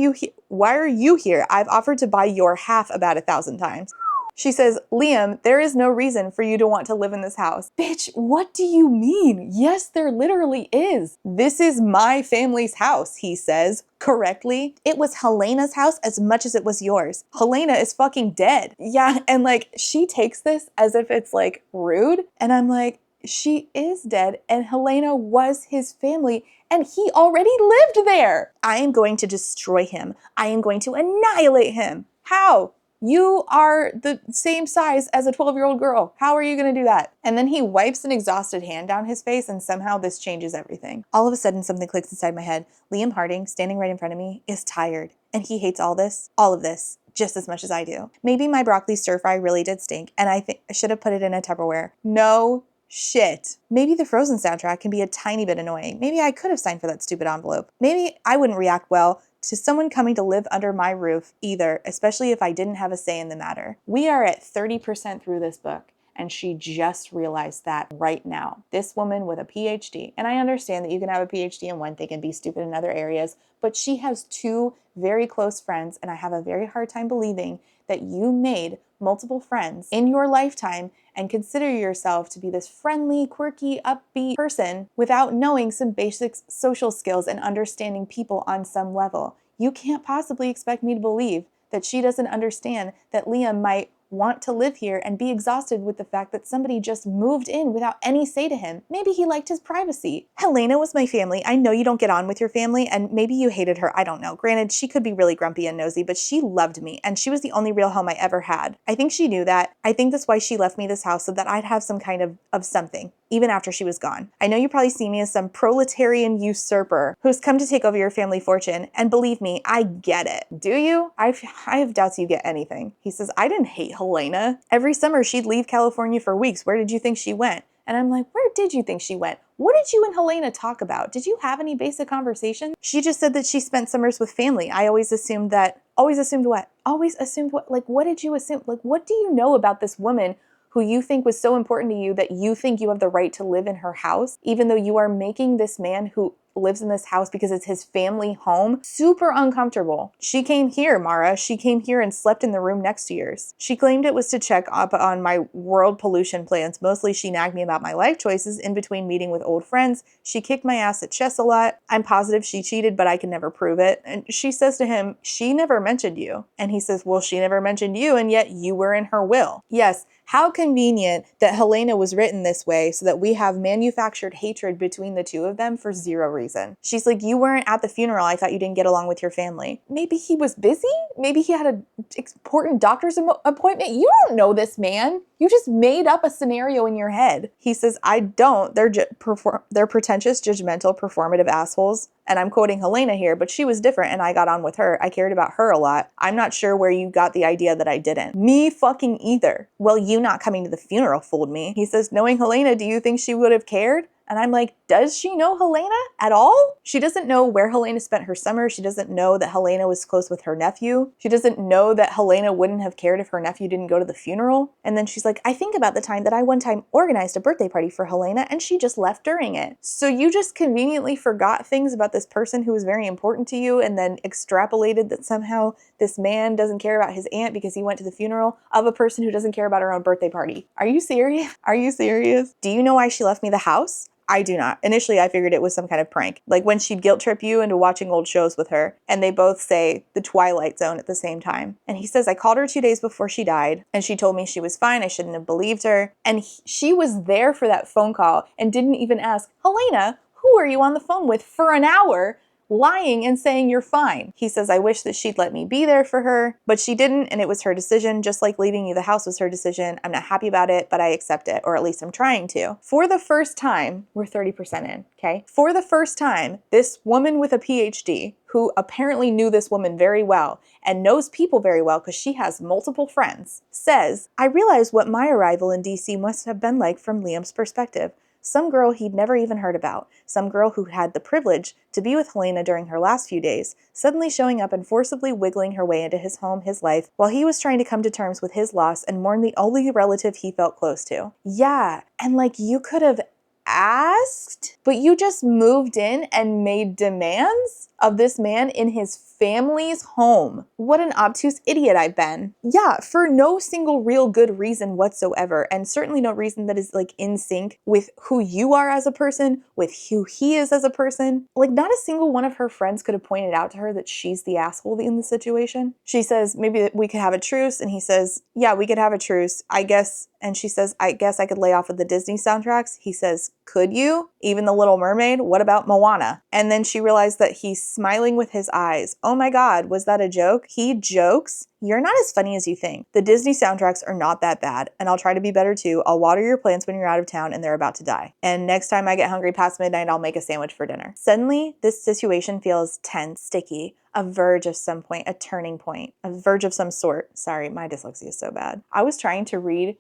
you here? I've offered to buy your half about 1,000 times. She says, Liam, there is no reason for you to want to live in this house. Bitch, what do you mean? Yes, there literally is. This is my family's house, he says, correctly. It was Helena's house as much as it was yours. Helena is fucking dead. Yeah, and like, she takes this as if it's like rude. And I'm like, she is dead and Helena was his family and he already lived there. I am going to destroy him. I am going to annihilate him. How? You are the same size as a 12-year-old girl. How are you going to do that? And then he wipes an exhausted hand down his face and somehow this changes everything. All of a sudden, something clicks inside my head. Liam Harding, standing right in front of me, is tired. And he hates all of this, just as much as I do. Maybe my broccoli stir fry really did stink and I think I should have put it in a Tupperware. No shit. Maybe the Frozen soundtrack can be a tiny bit annoying. Maybe I could have signed for that stupid envelope. Maybe I wouldn't react well to someone coming to live under my roof either, especially if I didn't have a say in the matter. We are at 30% through this book, and she just realized that right now. This woman with a PhD, and I understand that you can have a PhD in one thing and be stupid in other areas, but she has 2 very close friends, and I have a very hard time believing that you made multiple friends in your lifetime and consider yourself to be this friendly, quirky, upbeat person without knowing some basic social skills and understanding people on some level. You can't possibly expect me to believe that she doesn't understand that Liam might want to live here and be exhausted with the fact that somebody just moved in without any say to him. Maybe he liked his privacy. Helena was my family. I know you don't get on with your family and maybe you hated her. I don't know. Granted, she could be really grumpy and nosy, but she loved me and she was the only real home I ever had. I think she knew that. I think that's why she left me this house so that I'd have some kind of something, even after she was gone. I know you probably see me as some proletarian usurper who's come to take over your family fortune, and believe me, I get it. Do you? I have doubts you get anything. He says, I didn't hate Helena. Every summer she'd leave California for weeks. Where did you think she went? And I'm like, where did you think she went? What did you and Helena talk about? Did you have any basic conversation? She just said that she spent summers with family. I always assumed that. Always assumed what? Always assumed what? Like, what did you assume? Like, what do you know about this woman who you think was so important to you that you think you have the right to live in her house, even though you are making this man who lives in this house because it's his family home super uncomfortable? She came here, Mara. She came here and slept in the room next to yours. She claimed it was to check up on my world pollution plans. Mostly she nagged me about my life choices in between meeting with old friends. She kicked my ass at chess a lot. I'm positive she cheated, but I can never prove it. And she says to him, she never mentioned you. And he says, well, she never mentioned you, and yet you were in her will. Yes, how convenient that Helena was written this way so that we have manufactured hatred between the two of them for 0 reason. She's like, you weren't at the funeral. I thought you didn't get along with your family. Maybe he was busy? Maybe he had an important doctor's appointment? You don't know this man. You just made up a scenario in your head. He says, I don't. They're pretentious, judgmental, performative assholes. And I'm quoting Helena here, but she was different and I got on with her. I cared about her a lot. I'm not sure where you got the idea that I didn't. Me fucking either. Well, you not coming to the funeral fooled me. He says, knowing Helena, do you think she would have cared? And I'm like, does she know Helena at all? She doesn't know where Helena spent her summer. She doesn't know that Helena was close with her nephew. She doesn't know that Helena wouldn't have cared if her nephew didn't go to the funeral. And then she's like, I think about the time that I one time organized a birthday party for Helena and she just left during it. So you just conveniently forgot things about this person who was very important to you and then extrapolated that somehow this man doesn't care about his aunt because he went to the funeral of a person who doesn't care about her own birthday party. Are you serious? Are you serious? Do you know why she left me the house? I do not. Initially, I figured it was some kind of prank. Like when she'd guilt trip you into watching old shows with her, and they both say the Twilight Zone at the same time. And he says, I called her 2 days before she died, and she told me she was fine. I shouldn't have believed her. And she was there for that phone call and didn't even ask, Helena, who are you on the phone with for an hour? Lying and saying you're fine. He says, I wish that she'd let me be there for her, but she didn't, and it was her decision, just like leaving you the house was her decision. I'm not happy about it, but I accept it, or at least I'm trying to. For the first time, we're 30% in, okay? For the first time, this woman with a PhD, who apparently knew this woman very well and knows people very well because she has multiple friends, says, I realize what my arrival in DC must have been like from Liam's perspective. Some girl he'd never even heard about, some girl who had the privilege to be with Helena during her last few days, suddenly showing up and forcibly wiggling her way into his home, his life, while he was trying to come to terms with his loss and mourn the only relative he felt close to. Yeah, and like you could have asked, but you just moved in and made demands of this man in his family's home. What an obtuse idiot I've been. Yeah, for no single real good reason whatsoever, and certainly no reason that is like in sync with who you are as a person, with who he is as a person. Like not a single one of her friends could have pointed out to her that she's the asshole in the situation. She says, maybe we could have a truce, and he says, yeah, we could have a truce, I guess. And she says, I guess I could lay off of the Disney soundtracks. He says, could you? Even The Little Mermaid? What about Moana? And then she realized that he's smiling with his eyes. Oh my God, was that a joke? He jokes. You're not as funny as you think. The Disney soundtracks are not that bad, and I'll try to be better too. I'll water your plants when you're out of town and they're about to die. And next time I get hungry past midnight, I'll make a sandwich for dinner. Suddenly, this situation feels tense, sticky, a verge of some point, a turning point, a verge of some sort. Sorry, my dyslexia is so bad. I was trying to read,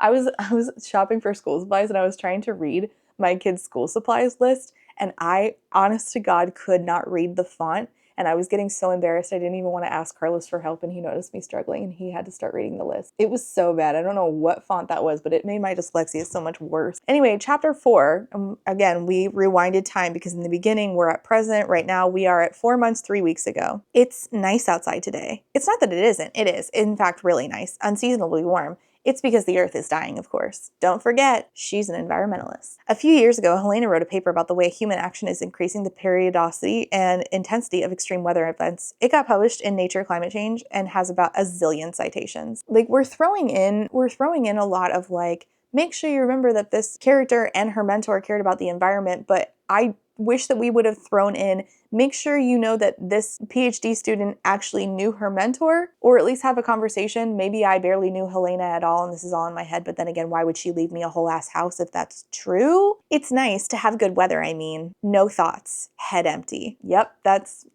I was shopping for school supplies and I was trying to read my kids' school supplies list, and I, honest to God, could not read the font. And I was getting so embarrassed, I didn't even want to ask Carlos for help, and he noticed me struggling, and he had to start reading the list. It was so bad. I don't know what font that was, but it made my dyslexia so much worse. Anyway, chapter 4, again, we rewinded time because in the beginning, we're at present. Right now, we are at 4 months, 3 weeks ago. It's nice outside today. It's not that it isn't. It is, in fact, really nice. Unseasonably warm. It's because the earth is dying, of course. Don't forget, she's an environmentalist. A few years ago, Helena wrote a paper about the way human action is increasing the periodicity and intensity of extreme weather events. It got published in Nature Climate Change and has about a zillion citations. Like we're throwing in a lot of like, make sure you remember that this character and her mentor cared about the environment, but I wish that we would have thrown in, make sure you know that this PhD student actually knew her mentor, or at least have a conversation. Maybe I barely knew Helena at all and this is all in my head, but then again, why would she leave me a whole ass house if that's true? It's nice to have good weather, I mean. No thoughts, head empty. Yep,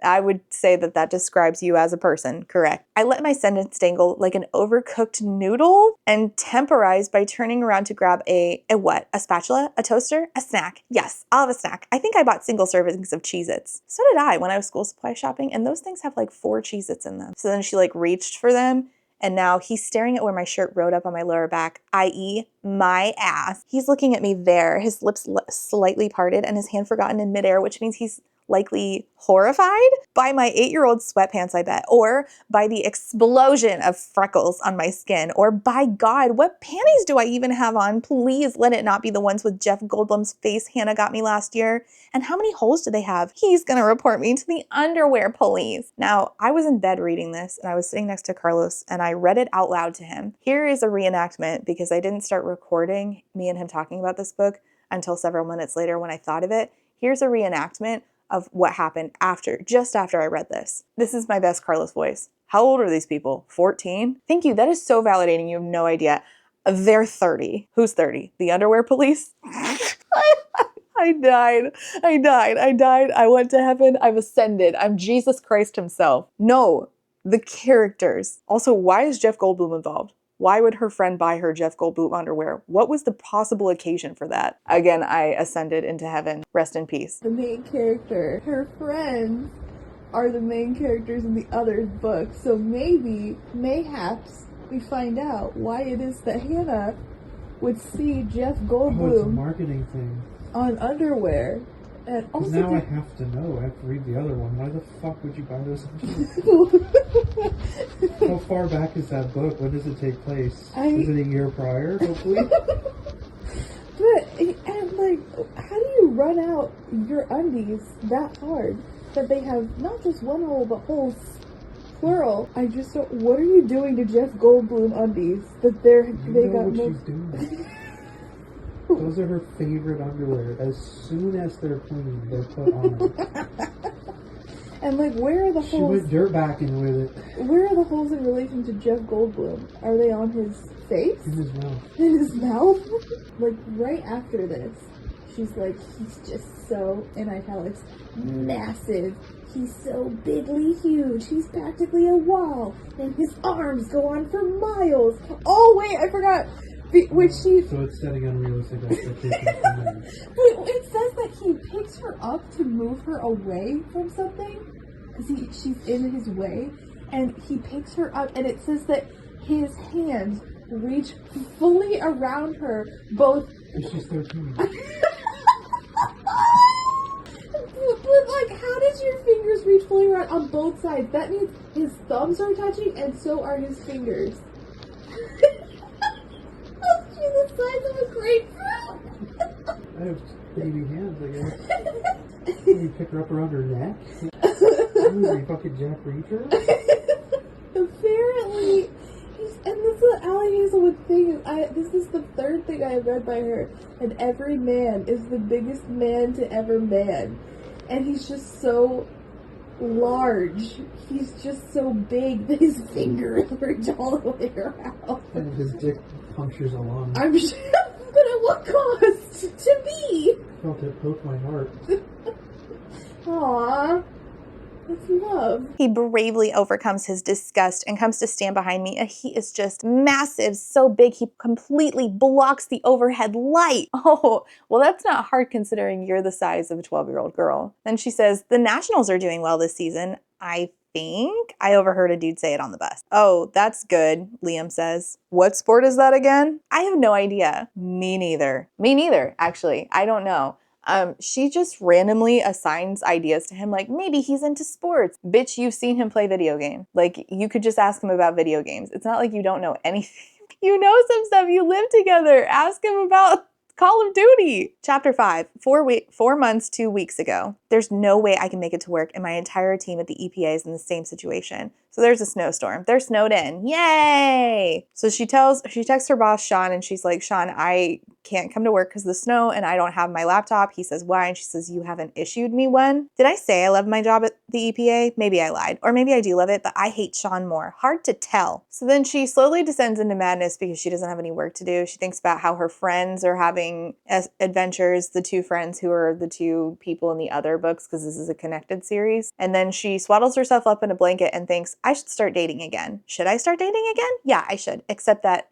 I would say that describes you as a person, correct. I let my sentence dangle like an overcooked noodle and temporized by turning around to grab a what? A spatula? A toaster? A snack? Yes, I'll have a snack. I think I bought single servings of Cheez-Its. So did I when I was school supply shopping, and those things have like 4 Cheez-Its in them. So then she like reached for them, and now he's staring at where my shirt rode up on my lower back, i.e. my ass. He's looking at me there, his lips slightly parted and his hand forgotten in midair, which means he's likely horrified by my 8-year-old sweatpants, I bet, or by the explosion of freckles on my skin, or by God, what panties do I even have on? Please let it not be the ones with Jeff Goldblum's face Hannah got me last year. And how many holes do they have? He's gonna report me to the underwear police. Now, I was in bed reading this, and I was sitting next to Carlos, and I read it out loud to him. Here is a reenactment, because I didn't start recording me and him talking about this book until several minutes later when I thought of it. Here's a reenactment of what happened just after I read this. This is my best Carlos voice. How old are these people? 14? Thank you. That is so validating. You have no idea. They're 30. Who's 30? The underwear police? I died. I went to heaven. I've ascended. I'm Jesus Christ himself. No, the characters. Also, why is Jeff Goldblum involved? Why would her friend buy her Jeff Goldblum underwear? What was the possible occasion for that? Again, I ascended into heaven. Rest in peace. The main character, her friends are the main characters in the other book. So mayhaps, we find out why it is that Hannah would see Jeff Goldblum Oh, it's a marketing thing. on underwear. And also now I have to know. I have to read the other one. Why the fuck would you buy those? How far back is that book? When does it take place? Is it a year prior, hopefully? And like, how do you run out your undies that hard that they have not just one hole but holes plural? I just don't. What are you doing to Jeff Goldblum undies that they got? She's doing. Those are her favorite underwear. As soon as they're clean, they're put on. And like, where are the holes? She went dirtbacking with it. Where are the holes in relation to Jeff Goldblum? Are they on his face? In his mouth. In his mouth? Like, right after this, she's like, he's just so, in italics, massive. He's so bigly huge. He's practically a wall. And his arms go on for miles. Oh, wait, I forgot. So it's setting unrealistic expectations for men. It says that he picks her up to move her away from something because she's in his way, and he picks her up, and it says that his hands reach fully around her, both. And she's 13. But like, how does your fingers reach fully around on both sides? That means his thumbs are touching, and so are his fingers. The size of a grapefruit. I have baby hands, I guess. Can you pick her up around her neck? Are you fucking Jack Reacher? Apparently, and this is what Allie Hazelwood thing. This is the third thing I read by her. And every man is the biggest man to ever man, and he's just so large. He's just so big that his fingers reach all the way around. And his dick punctures a lung. I'm sure, but at what cost to me? Felt it poke my heart. Aww. That's love. He bravely overcomes his disgust and comes to stand behind me. And he is just massive, so big he completely blocks the overhead light. Oh, well, that's not hard considering you're the size of a 12-year-old girl. Then she says, the Nationals are doing well this season. I think I overheard a dude say it on the bus. Oh, that's good, Liam says. What sport is that again? I have no idea. Me neither. Me neither, actually. I don't know. She just randomly assigns ideas to him, like, maybe he's into sports. Bitch, you've seen him play video games. Like, you could just ask him about video games. It's not like you don't know anything. You know some stuff. You live together. Ask him about Call of Duty. Chapter 5, 4 months, 2 weeks ago. There's no way I can make it to work, and my entire team at the EPA is in the same situation. So there's a snowstorm. They're snowed in. Yay! So she texts her boss, Sean, and she's like, Sean, I can't come to work because of the snow and I don't have my laptop. He says, why? And she says, you haven't issued me one. Did I say I love my job at the EPA? Maybe I lied. Or maybe I do love it, but I hate Sean more. Hard to tell. So then she slowly descends into madness because she doesn't have any work to do. She thinks about how her friends are having adventures, the two friends who are the two people in the other books, because this is a connected series. And then she swaddles herself up in a blanket and thinks, I should start dating again. Should I start dating again? Yeah, I should. Except that ...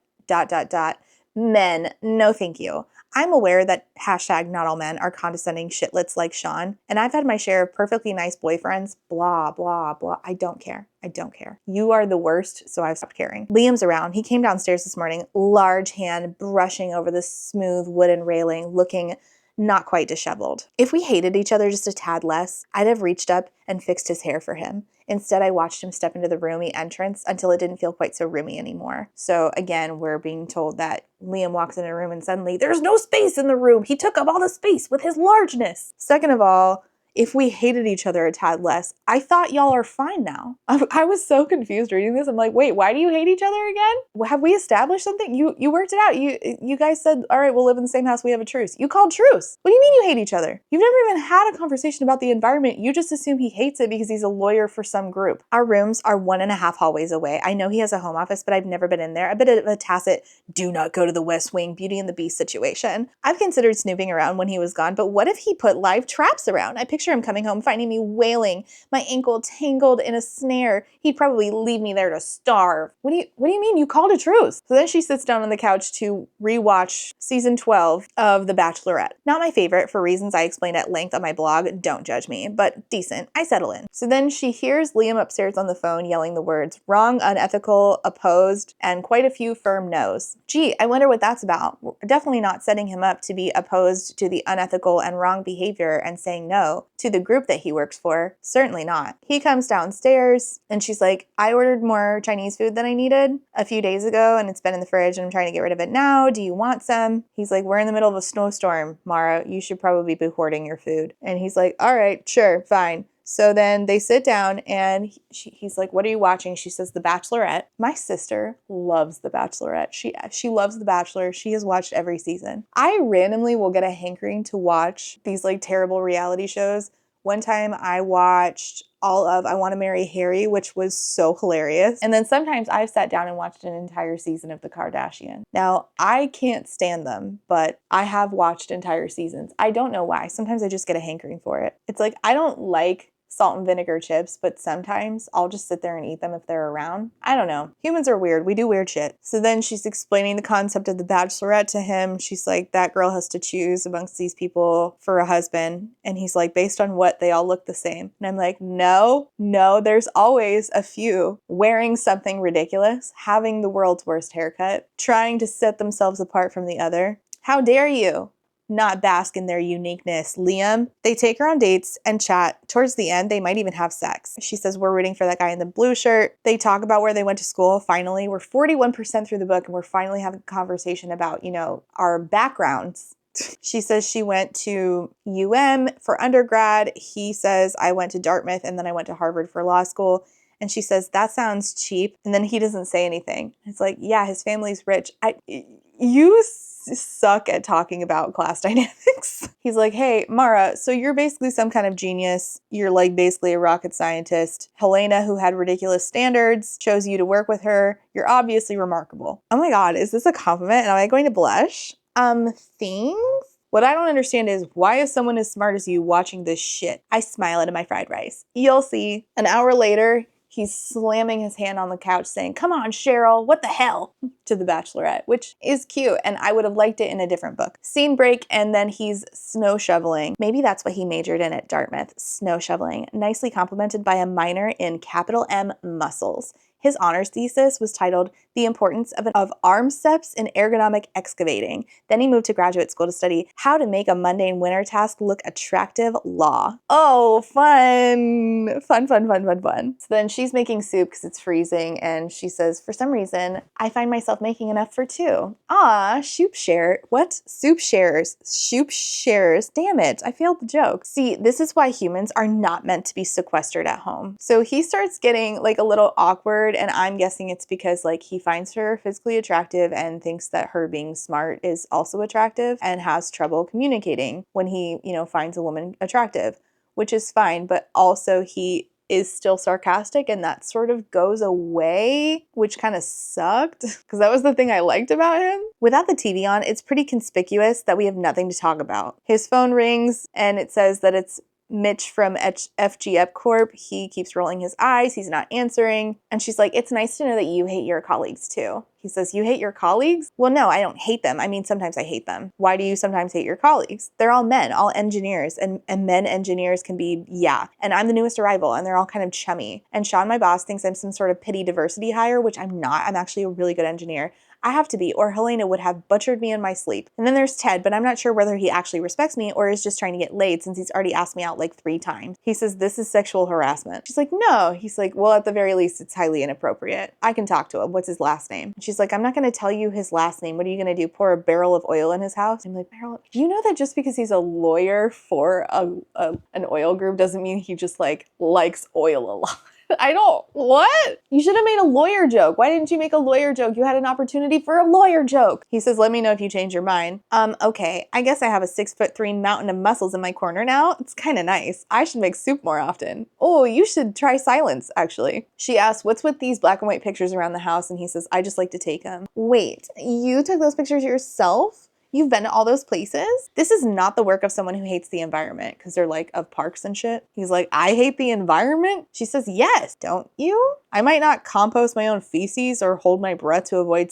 Men, no thank you. I'm aware that hashtag not all men are condescending shitlets like Sean, and I've had my share of perfectly nice boyfriends, blah, blah, blah. I don't care. I don't care. You are the worst, so I've stopped caring. Liam's around. He came downstairs this morning, large hand brushing over the smooth wooden railing, looking not quite disheveled. If we hated each other just a tad less, I'd have reached up and fixed his hair for him. Instead, I watched him step into the roomy entrance until it didn't feel quite so roomy anymore. So again, we're being told that Liam walks in a room and suddenly there's no space in the room. He took up all the space with his largeness. Second of all, if we hated each other a tad less, I thought y'all are fine now. I was so confused reading this. I'm like, wait, why do you hate each other again? Have we established something? You worked it out. You guys said, all right, we'll live in the same house. We have a truce. You called truce. What do you mean you hate each other? You've never even had a conversation about the environment. You just assume he hates it because he's a lawyer for some group. Our rooms are 1.5 hallways away. I know he has a home office, but I've never been in there. A bit of a tacit, do not go to the West Wing, Beauty and the Beast situation. I've considered snooping around when he was gone, but what if he put live traps around? I picture picture him coming home, finding me wailing, my ankle tangled in a snare. He'd probably leave me there to starve. What do you mean you called a truce? So then she sits down on the couch to rewatch season 12 of The Bachelorette. Not my favorite for reasons I explained at length on my blog, don't judge me, but decent. I settle in. So then she hears Liam upstairs on the phone yelling the words wrong, unethical, opposed, and quite a few firm no's. Gee, I wonder what that's about. We're definitely not setting him up to be opposed to the unethical and wrong behavior and saying no to the group that he works for. Certainly not. He comes downstairs and she's like, I ordered more Chinese food than I needed a few days ago and it's been in the fridge and I'm trying to get rid of it now. Do you want some? He's like, we're in the middle of a snowstorm, Mara. You should probably be hoarding your food. And he's like, all right, sure, fine. So then they sit down and he's like, what are you watching? She says, The Bachelorette. My sister loves The Bachelorette. She loves The Bachelor. She has watched every season. I randomly will get a hankering to watch these like terrible reality shows. One time I watched all of I Want to Marry Harry, which was so hilarious. And then sometimes I've sat down and watched an entire season of The Kardashians. Now, I can't stand them, but I have watched entire seasons. I don't know why. Sometimes I just get a hankering for it. It's like, I don't like salt and vinegar chips, but sometimes I'll just sit there and eat them if they're around. I don't know. Humans are weird. We do weird shit. So then she's explaining the concept of the Bachelorette to him. She's like, that girl has to choose amongst these people for a husband. And he's like, based on what? They all look the same. And I'm like, no, there's always a few wearing something ridiculous, having the world's worst haircut, trying to set themselves apart from the other. How dare you not bask in their uniqueness, Liam? They take her on dates and chat. Towards the end, they might even have sex. She says, we're rooting for that guy in the blue shirt. They talk about where they went to school. Finally, we're 41% through the book and we're finally having a conversation about, our backgrounds. She says she went to for undergrad. He says, I went to Dartmouth and then I went to Harvard for law school. And she says, that sounds cheap. And then he doesn't say anything. It's like, yeah, his family's rich. You suck at talking about class dynamics. He's like, hey, Mara, so you're basically some kind of genius. You're like basically a rocket scientist. Helena, who had ridiculous standards, chose you to work with her. You're obviously remarkable. Oh my God, is this a compliment? And am I going to blush? Things? What I don't understand is, why is someone as smart as you watching this shit? I smile into my fried rice. You'll see. An hour later, he's slamming his hand on the couch saying, come on, Cheryl, what the hell? To the Bachelorette, which is cute, and I would have liked it in a different book. Scene break, and then he's snow shoveling. Maybe that's what he majored in at Dartmouth, snow shoveling, nicely complemented by a minor in capital M muscles. His honors thesis was titled The Importance of Arm Steps in Ergonomic Excavating. Then he moved to graduate school to study how to make a mundane winter task look attractive law. Oh, fun. Fun. So then she's making soup because it's freezing, and she says, for some reason, I find myself making enough for two. Ah, soup share. What? Soup shares. Soup shares. Damn it, I failed the joke. See, this is why humans are not meant to be sequestered at home. So he starts getting like a little awkward, and I'm guessing it's because like he finds her physically attractive and thinks that her being smart is also attractive and has trouble communicating when he, finds a woman attractive, which is fine, but also he is still sarcastic and that sort of goes away, which kind of sucked because that was the thing I liked about him. Without the TV on, it's pretty conspicuous that we have nothing to talk about. His phone rings and it says that it's Mitch from FG Ep Corp. He keeps rolling his eyes. He's not answering. And she's like, it's nice to know that you hate your colleagues too. He says, you hate your colleagues? Well, no, I don't hate them. I mean, sometimes I hate them. Why do you sometimes hate your colleagues? They're all men, all engineers. And men engineers can be, And I'm the newest arrival and they're all kind of chummy. And Sean, my boss, thinks I'm some sort of pity diversity hire, which I'm not. I'm actually a really good engineer. I have to be, or Helena would have butchered me in my sleep. And then there's Ted, but I'm not sure whether he actually respects me or is just trying to get laid since he's already asked me out like 3 times. He says, this is sexual harassment. She's like, no. He's like, well, at the very least, it's highly inappropriate. I can talk to him. What's his last name? She's like, I'm not going to tell you his last name. What are you going to do? Pour a barrel of oil in his house? I'm like, barrel? Do you know that just because he's a lawyer for an oil group doesn't mean he just like likes oil a lot? What? You should have made a lawyer joke. Why didn't you make a lawyer joke? You had an opportunity for a lawyer joke. He says, let me know if you change your mind. Okay, I guess I have a 6'3" mountain of muscles in my corner now. It's kind of nice. I should make soup more often. Oh, you should try silence, actually. She asks, what's with these black and white pictures around the house? And he says, I just like to take them. Wait, you took those pictures yourself? You've been to all those places? This is not the work of someone who hates the environment, because they're like of parks and shit. He's like, I hate the environment? She says, yes, don't you? I might not compost my own feces or hold my breath to avoid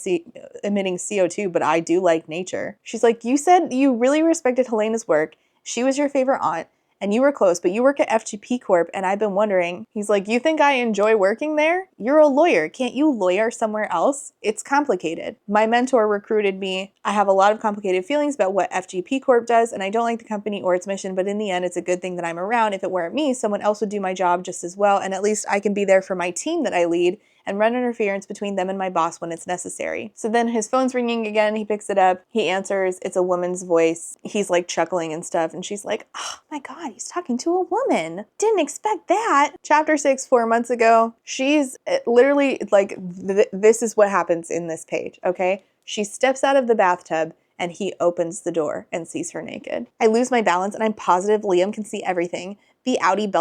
emitting CO2, but I do like nature. She's like, you said you really respected Helena's work. She was your favorite aunt. And you were close, but you work at FGP Corp, and I've been wondering. He's like, you think I enjoy working there? You're a lawyer. Can't you lawyer somewhere else? It's complicated. My mentor recruited me. I have a lot of complicated feelings about what FGP Corp does, and I don't like the company or its mission, but in the end, it's a good thing that I'm around. If it weren't me, someone else would do my job just as well, and at least I can be there for my team that I lead and run interference between them and my boss when it's necessary. So then his phone's ringing again. He picks it up. He answers. It's a woman's voice. He's like chuckling and stuff. And she's like, oh my God, he's talking to a woman. Didn't expect that. Chapter 6, 4 months ago. She's literally like, this is what happens in this page, okay? She steps out of the bathtub and he opens the door and sees her naked. I lose my balance and I'm positive Liam can see everything. The outie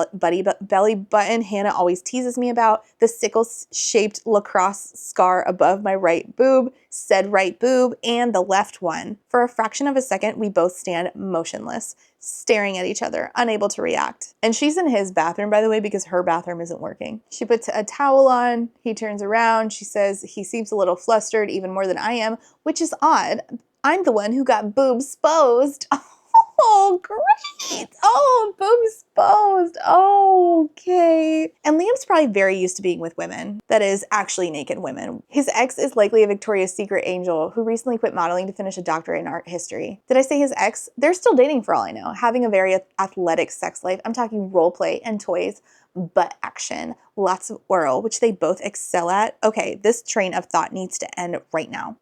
belly button Hannah always teases me about, the sickle-shaped lacrosse scar above my right boob, said right boob, and the left one. For a fraction of a second, we both stand motionless, staring at each other, unable to react. And she's in his bathroom, by the way, because her bathroom isn't working. She puts a towel on. He turns around. She says he seems a little flustered, even more than I am, which is odd. I'm the one who got boobs exposed. Oh, great. Oh, boobs exposed. Oh, okay. And Liam's probably very used to being with women. That is, actually naked women. His ex is likely a Victoria's Secret angel who recently quit modeling to finish a doctorate in art history. Did I say his ex? They're still dating for all I know, having a very athletic sex life. I'm talking role play and toys, butt action, lots of oral, which they both excel at. Okay, this train of thought needs to end right now.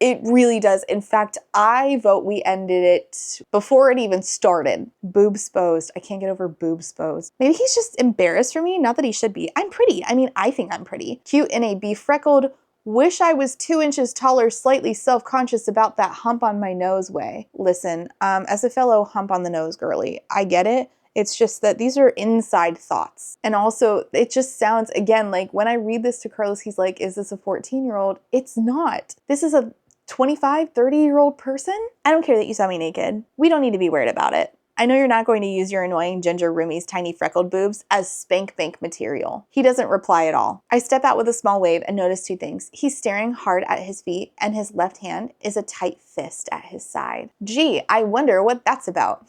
It really does. In fact, I vote we ended it before it even started. Boobsposed. I can't get over boobsposed. Maybe he's just embarrassed for me. Not that he should be. I'm pretty. I mean, I think I'm pretty. Cute in a befreckled, wish I was 2 inches taller, slightly self-conscious about that hump on my nose way. Listen, as a fellow hump on the nose girly, I get it. It's just that these are inside thoughts. And also, it just sounds, again, like when I read this to Carlos, he's like, is this a 14-year-old? It's not. This is a 25, 30-year-old person? I don't care that you saw me naked. We don't need to be worried about it. I know you're not going to use your annoying ginger roomie's tiny freckled boobs as spank bank material. He doesn't reply at all. I step out with a small wave and notice 2 things. He's staring hard at his feet and his left hand is a tight fist at his side. Gee, I wonder what that's about.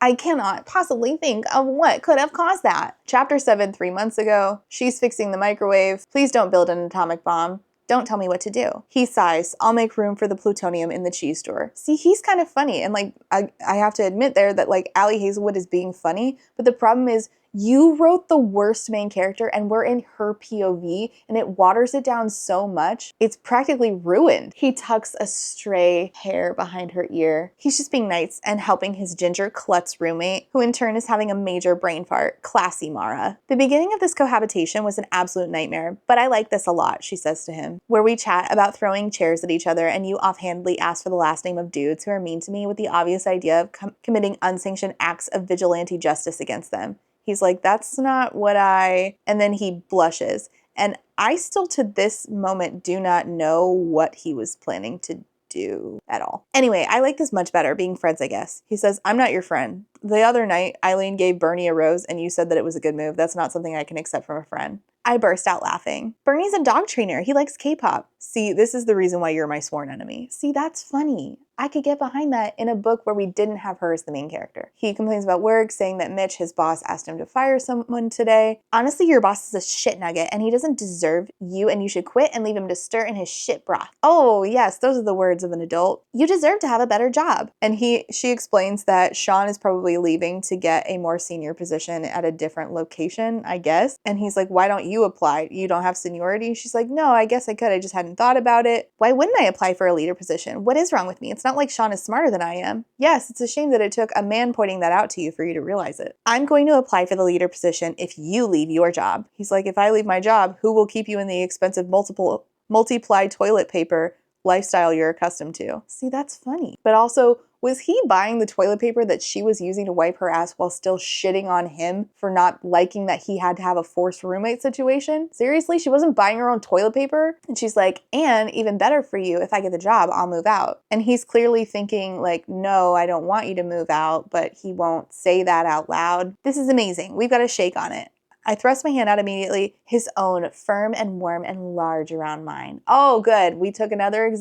I cannot possibly think of what could have caused that. Chapter 7, 3 months ago. She's fixing the microwave. Please don't build an atomic bomb. Don't tell me what to do. He sighs, I'll make room for the plutonium in the cheese store. See, he's kind of funny. And like, I have to admit there that like Allie Hazelwood is being funny, but the problem is you wrote the worst main character and we're in her POV and it waters it down so much. It's practically ruined. He tucks a stray hair behind her ear. He's just being nice and helping his ginger klutz roommate, who in turn is having a major brain fart. Classy Mara. The beginning of this cohabitation was an absolute nightmare, but I like this a lot, she says to him, where we chat about throwing chairs at each other and you offhandedly ask for the last name of dudes who are mean to me with the obvious idea of committing unsanctioned acts of vigilante justice against them. He's like, that's not what and then he blushes. And I still to this moment do not know what he was planning to do at all. Anyway, I like this much better, being friends, I guess. He says, I'm not your friend. The other night, Eileen gave Bernie a rose and you said that it was a good move. That's not something I can accept from a friend. I burst out laughing. Bernie's a dog trainer. He likes K-pop. See, this is the reason why you're my sworn enemy. See, that's funny. I could get behind that in a book where we didn't have her as the main character. He complains about work, saying that Mitch, his boss, asked him to fire someone today. Honestly, your boss is a shit nugget and he doesn't deserve you and you should quit and leave him to stir in his shit broth. Oh, yes, those are the words of an adult. You deserve to have a better job. And she explains that Sean is probably leaving to get a more senior position at a different location, I guess. And he's like, why don't you apply? You don't have seniority? She's like, no, I guess I could. I just hadn't thought about it. Why wouldn't I apply for a leader position? What is wrong with me? It's not like Sean is smarter than I am. Yes, it's a shame that it took a man pointing that out to you for you to realize it. I'm going to apply for the leader position if you leave your job. He's like, if I leave my job, who will keep you in the expensive multi-ply toilet paper lifestyle you're accustomed to? See, that's funny. But also, Was he buying the toilet paper that she was using to wipe her ass while still shitting on him for not liking that he had to have a forced roommate situation? Seriously, she wasn't buying her own toilet paper? And she's like, and even better for you, if I get the job, I'll move out. And he's clearly thinking like, no, I don't want you to move out, but he won't say that out loud. This is amazing. We've got to shake on it. I thrust my hand out immediately, his own, firm and warm and large around mine. Oh, good. We took another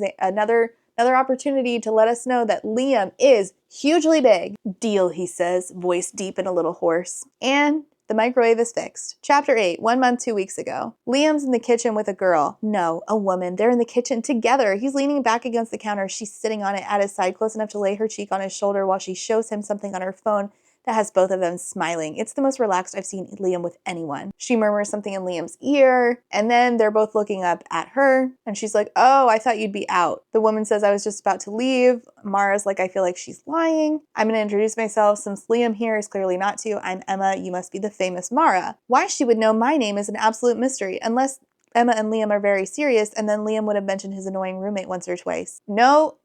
opportunity to let us know that Liam is hugely big. Deal, he says, voice deep and a little hoarse. And the microwave is fixed. Chapter 8, 1 month, 2 weeks ago. Liam's in the kitchen with a girl. No, a woman. They're in the kitchen together. He's leaning back against the counter. She's sitting on it at his side, close enough to lay her cheek on his shoulder while she shows him something on her phone that has both of them smiling. It's the most relaxed I've seen Liam with anyone. She murmurs something in Liam's ear, and then they're both looking up at her, and she's like, oh, I thought you'd be out. The woman says, I was just about to leave. Mara's like, I feel like she's lying. I'm gonna introduce myself since Liam here is clearly not to. I'm Emma. You must be the famous Mara. Why she would know my name is an absolute mystery, unless Emma and Liam are very serious, and then Liam would have mentioned his annoying roommate once or twice. No,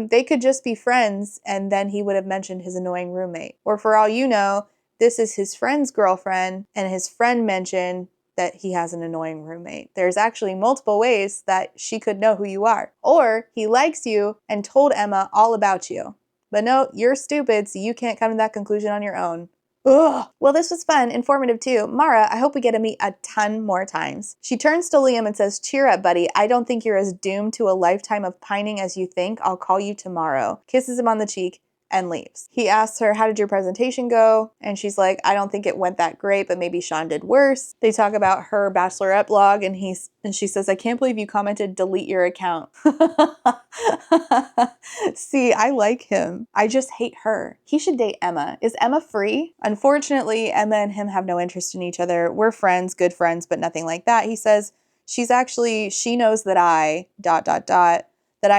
they could just be friends, and then he would have mentioned his annoying roommate. Or for all you know, this is his friend's girlfriend, and his friend mentioned that he has an annoying roommate. There's actually multiple ways that she could know who you are. Or he likes you and told Emma all about you. But no, you're stupid, so you can't come to that conclusion on your own. Ugh. Well, this was fun, informative too. Mara, I hope we get to meet a ton more times. She turns to Liam and says, cheer up, buddy. I don't think you're as doomed to a lifetime of pining as you think. I'll call you tomorrow. Kisses him on the cheek and leaves. He asks her, how did your presentation go? And she's like, I don't think it went that great, but maybe Sean did worse. They talk about her bachelor epilogue, and she says, I can't believe you commented delete your account. See, I like him. I just hate her. He should date Emma. Is Emma free? Unfortunately, Emma and him have no interest in each other. We're friends, good friends, but nothing like that. He says, she knows that that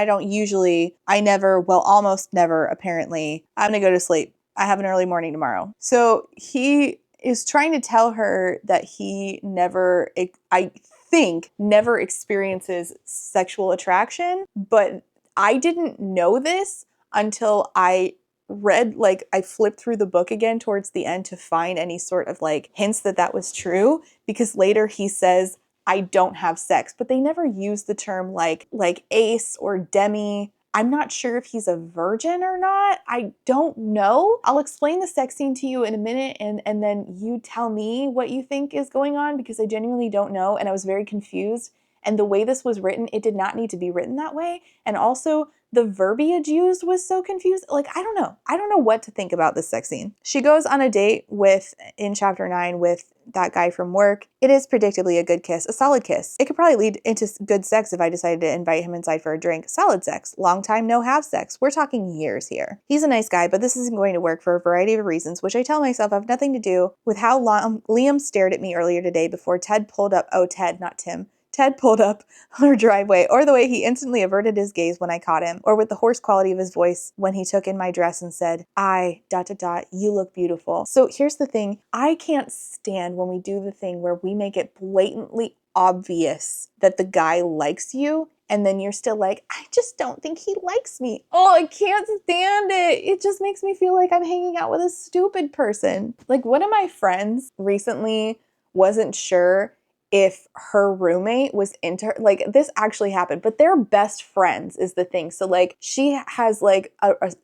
I never, well, almost never, apparently. I'm gonna go to sleep. I have an early morning tomorrow. So he is trying to tell her that he never, I think, never experiences sexual attraction, but I didn't know this until I I flipped through the book again towards the end to find any sort of hints that was true, because later he says, I don't have sex, but they never use the term like ace or demi. I'm not sure if he's a virgin or not. I don't know. I'll explain the sex scene to you in a minute, and then you tell me what you think is going on, because I genuinely don't know, and I was very confused. And the way this was written, it did not need to be written that way. And also, the verbiage used was so confused. I don't know. I don't know what to think about this sex scene. She goes on a date in chapter 9 with that guy from work. It is predictably a good kiss, a solid kiss. It could probably lead into good sex if I decided to invite him inside for a drink. Solid sex. Long time no have sex. We're talking years here. He's a nice guy, but this isn't going to work for a variety of reasons, which I tell myself have nothing to do with how long Liam stared at me earlier today before Ted pulled up. Oh, Ted, not Tim. Ted pulled up on our driveway, or the way he instantly averted his gaze when I caught him, or with the hoarse quality of his voice when he took in my dress and said, you look beautiful. So here's the thing. I can't stand when we do the thing where we make it blatantly obvious that the guy likes you, and then you're still like, I just don't think he likes me. Oh, I can't stand it. It just makes me feel like I'm hanging out with a stupid person. One of my friends recently wasn't sure if her roommate was into her. This actually happened, but they're best friends is the thing. So she has a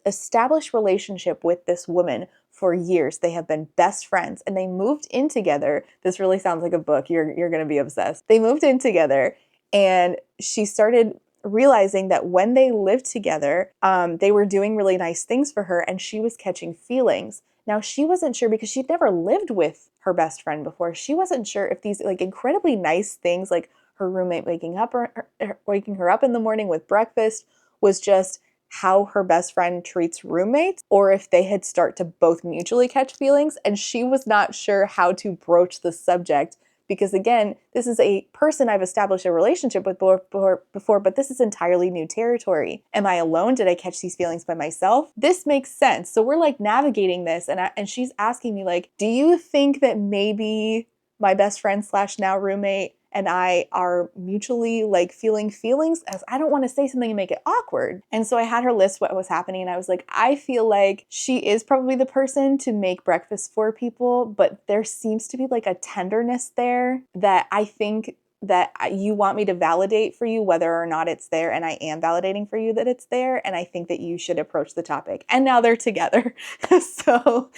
established relationship with this woman for years. They have been best friends, and they moved in together. This really sounds like a book. You're going to be obsessed. They moved in together, and she started realizing that when they lived together, they were doing really nice things for her, and she was catching feelings. Now, she wasn't sure, because she'd never lived with her best friend before. She wasn't sure if these incredibly nice things, like her roommate waking her up in the morning with breakfast, was just how her best friend treats roommates, or if they had start to both mutually catch feelings. And she was not sure how to broach the subject, because again, this is a person I've established a relationship with before, but this is entirely new territory. Am I alone? Did I catch these feelings by myself? This makes sense. So we're navigating this, and she's asking me do you think that maybe my best friend / now roommate and I are mutually like feeling feelings, as I don't want to say something and make it awkward. And so I had her list what was happening, and I was like, I feel like she is probably the person to make breakfast for people, but there seems to be like a tenderness there that I think that you want me to validate for you whether or not it's there, and I am validating for you that it's there, and I think that you should approach the topic. And now they're together. So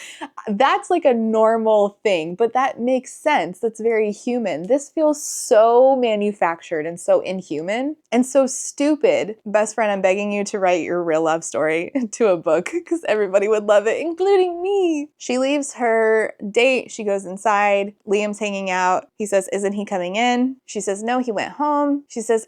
that's like a normal thing, but that makes sense. That's very human. This feels so manufactured and so inhuman and so stupid. Best friend, I'm begging you to write your real love story to a book because everybody would love it, including me. She leaves her date. She goes inside. Liam's hanging out. He says, isn't he coming in? She says, no, he went home. She says,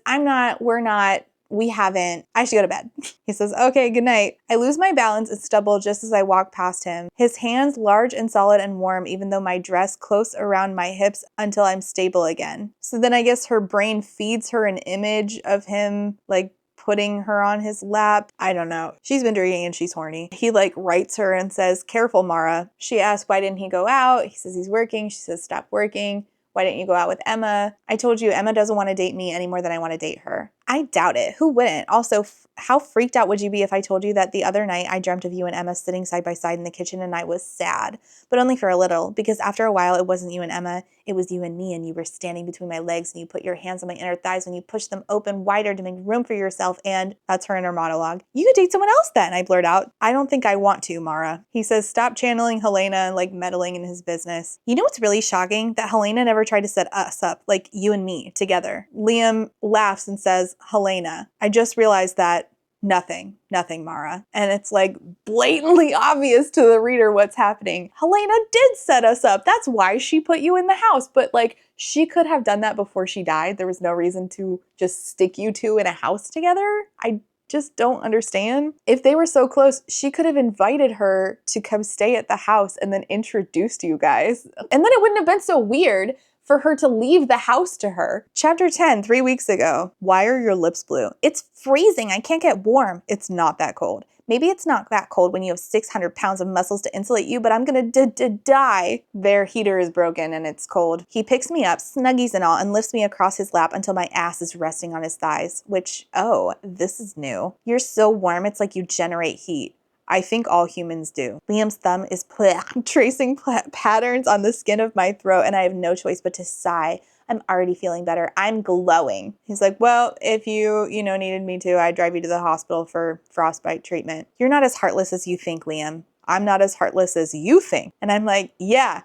we're not. We haven't. I should go to bed. He says, okay, good night. I lose my balance and stumble just as I walk past him. His hands large and solid and warm, even though my dress close around my hips until I'm stable again. So then I guess her brain feeds her an image of him like putting her on his lap. I don't know. She's been drinking and she's horny. He like writes her and says, careful, Mara. She asks, why didn't he go out? He says he's working. She says, stop working. Why didn't you go out with Emma? I told you Emma doesn't want to date me any more than I want to date her. I doubt it. Who wouldn't? Also, how freaked out would you be if I told you that the other night I dreamt of you and Emma sitting side by side in the kitchen and I was sad, but only for a little, because after a while it wasn't you and Emma, it was you and me, and you were standing between my legs and you put your hands on my inner thighs and you pushed them open wider to make room for yourself, and that's her inner monologue. You could date someone else then, I blurt out. I don't think I want to, Mara. He says, stop channeling Helena and like meddling in his business. You know what's really shocking? That Helena never tried to set us up, like you and me, together. Liam laughs and says, Helena, I just realized that nothing, Mara. And it's like blatantly obvious to the reader what's happening. Helena did set us up. That's why she put you in the house. But like, she could have done that before she died. There was no reason to just stick you two in a house together. I just don't understand. If they were so close, she could have invited her to come stay at the house and then introduced you guys. And then it wouldn't have been so weird for her to leave the house to her. Chapter 10, 3 weeks ago. Why are your lips blue? It's freezing. I can't get warm. It's not that cold. Maybe it's not that cold when you have 600 pounds of muscles to insulate you, but I'm gonna die. Their heater is broken and it's cold. He picks me up, snuggies and all, and lifts me across his lap until my ass is resting on his thighs, which, oh, this is new. You're so warm, it's like you generate heat. I think all humans do. Liam's thumb is tracing patterns on the skin of my throat, and I have no choice but to sigh. I'm already feeling better. I'm glowing. He's like, well, if you needed me to, I'd drive you to the hospital for frostbite treatment. You're not as heartless as you think, Liam. I'm not as heartless as you think. And I'm like, yeah,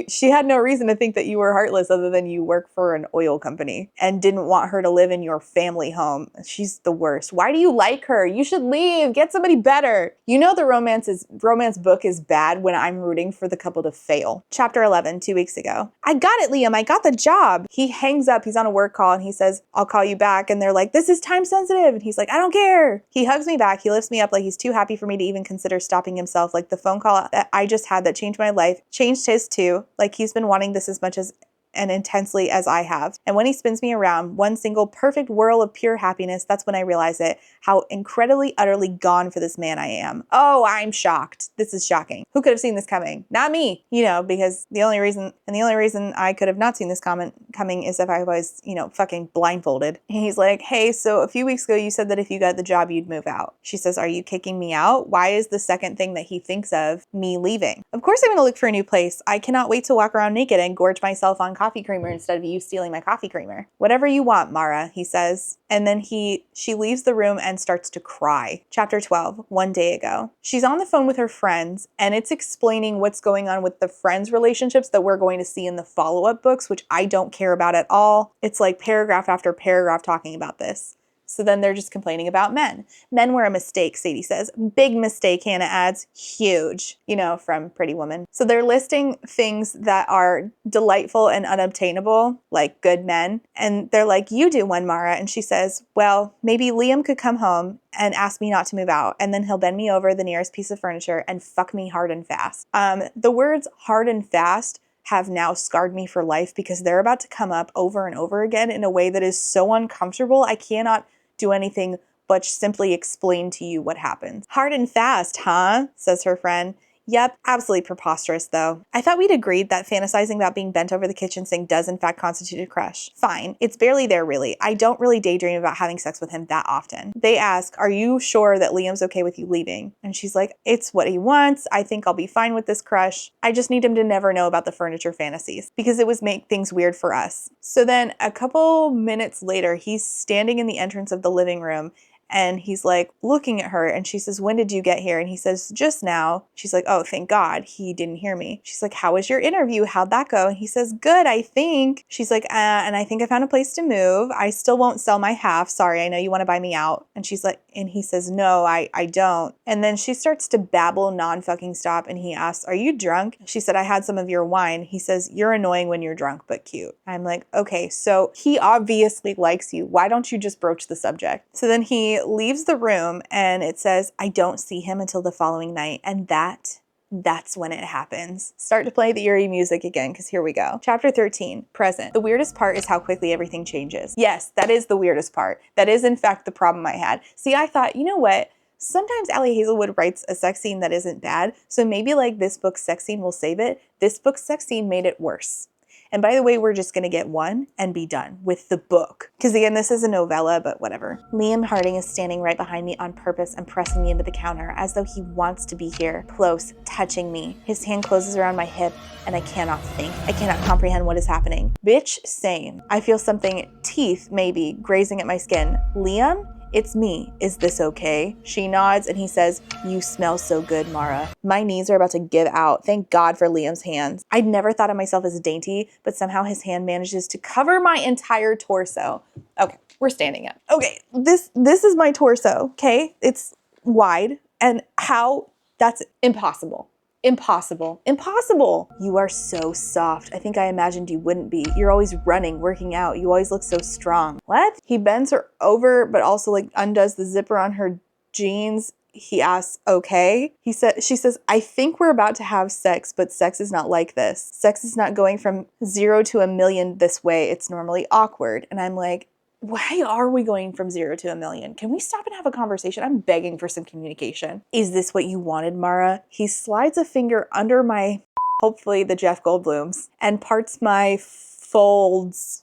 she had no reason to think that you were heartless other than you work for an oil company and didn't want her to live in your family home. She's the worst. Why do you like her? You should leave. Get somebody better. You know the romance book is bad when I'm rooting for the couple to fail. Chapter 11, 2 weeks ago. I got it, Liam. I got the job. He hangs up. He's on a work call and he says, I'll call you back. And they're like, this is time sensitive. And he's like, I don't care. He hugs me back. He lifts me up like he's too happy for me to even consider stopping himself. Like the phone call that I just had that changed my life, changed his too. Like he's been wanting this as much as and intensely as I have. And when he spins me around, one single perfect whirl of pure happiness, that's when I realize it, how incredibly, utterly gone for this man I am. Oh, I'm shocked. This is shocking. Who could have seen this coming? Not me, because the only reason I could have not seen this comment coming is if I was, fucking blindfolded. And he's like, hey, so a few weeks ago you said that if you got the job, you'd move out. She says, are you kicking me out? Why is the second thing that he thinks of me leaving? Of course I'm going to look for a new place. I cannot wait to walk around naked and gorge myself on coffee creamer instead of you stealing my coffee creamer. Whatever you want, Mara, he says. And then she leaves the room and starts to cry. Chapter 12, 1 day ago. She's on the phone with her friends and it's explaining what's going on with the friends' relationships that we're going to see in the follow-up books, which I don't care about at all. It's like paragraph after paragraph talking about this. So then they're just complaining about men. Men were a mistake, Sadie says. Big mistake, Hannah adds. Huge, from Pretty Woman. So they're listing things that are delightful and unobtainable, like good men. And they're like, you do one, Mara. And she says, well, maybe Liam could come home and ask me not to move out. And then he'll bend me over the nearest piece of furniture and fuck me hard and fast. The words hard and fast have now scarred me for life because they're about to come up over and over again in a way that is so uncomfortable. I cannot do anything but simply explain to you what happens. Hard and fast, huh? Says her friend. Yep, absolutely preposterous though. I thought we'd agreed that fantasizing about being bent over the kitchen sink does in fact constitute a crush. Fine, it's barely there really. I don't really daydream about having sex with him that often. They ask, are you sure that Liam's okay with you leaving? And she's like, it's what he wants. I think I'll be fine with this crush. I just need him to never know about the furniture fantasies because it would make things weird for us. So then a couple minutes later, he's standing in the entrance of the living room and he's like looking at her and she says, when did you get here? And he says, just now. She's like, oh, thank God he didn't hear me. She's like, how was your interview? How'd that go? And he says, good, I think. She's like, and I think I found a place to move. I still won't sell my half. Sorry, I know you want to buy me out. And she's like, and he says, no, I don't. And then she starts to babble non-fucking stop. And he asks, are you drunk? She said, I had some of your wine. He says, you're annoying when you're drunk, but cute. I'm like, okay, so he obviously likes you. Why don't you just broach the subject? So then he leaves the room and it says, I don't see him until the following night. And that's when it happens. Start to play the eerie music again, because here we go. Chapter 13, present. The weirdest part is how quickly everything changes. Yes, that is the weirdest part. That is in fact the problem I had. See, I thought, you know what? Sometimes Allie Hazelwood writes a sex scene that isn't bad, so maybe like this book's sex scene will save it. This book's sex scene made it worse. And by the way, we're just gonna get one and be done with the book. Because again, this is a novella, but whatever. Liam Harding is standing right behind me on purpose and pressing me into the counter as though he wants to be here, close, touching me. His hand closes around my hip and I cannot think. I cannot comprehend what is happening. Bitch, same. I feel something, teeth maybe, grazing at my skin. Liam? It's me. Is this okay? She nods and he says, you smell so good, Mara. My knees are about to give out. Thank God for Liam's hands. I'd never thought of myself as dainty, but somehow his hand manages to cover my entire torso. Okay, we're standing up. Okay, this is my torso, okay? It's wide and how, that's impossible. Impossible. Impossible. You are so soft. I think I imagined you wouldn't be. You're always running, working out. You always look so strong. What? He bends her over, but also like undoes the zipper on her jeans. He asks, okay? She says, I think we're about to have sex, but sex is not like this. Sex is not going from 0 to 1,000,000 this way. It's normally awkward. And I'm like, why are we going from 0 to 1,000,000? Can we stop and have a conversation? I'm begging for some communication. Is this what you wanted, Mara? He slides a finger under my, hopefully the Jeff Goldblums, and parts my folds.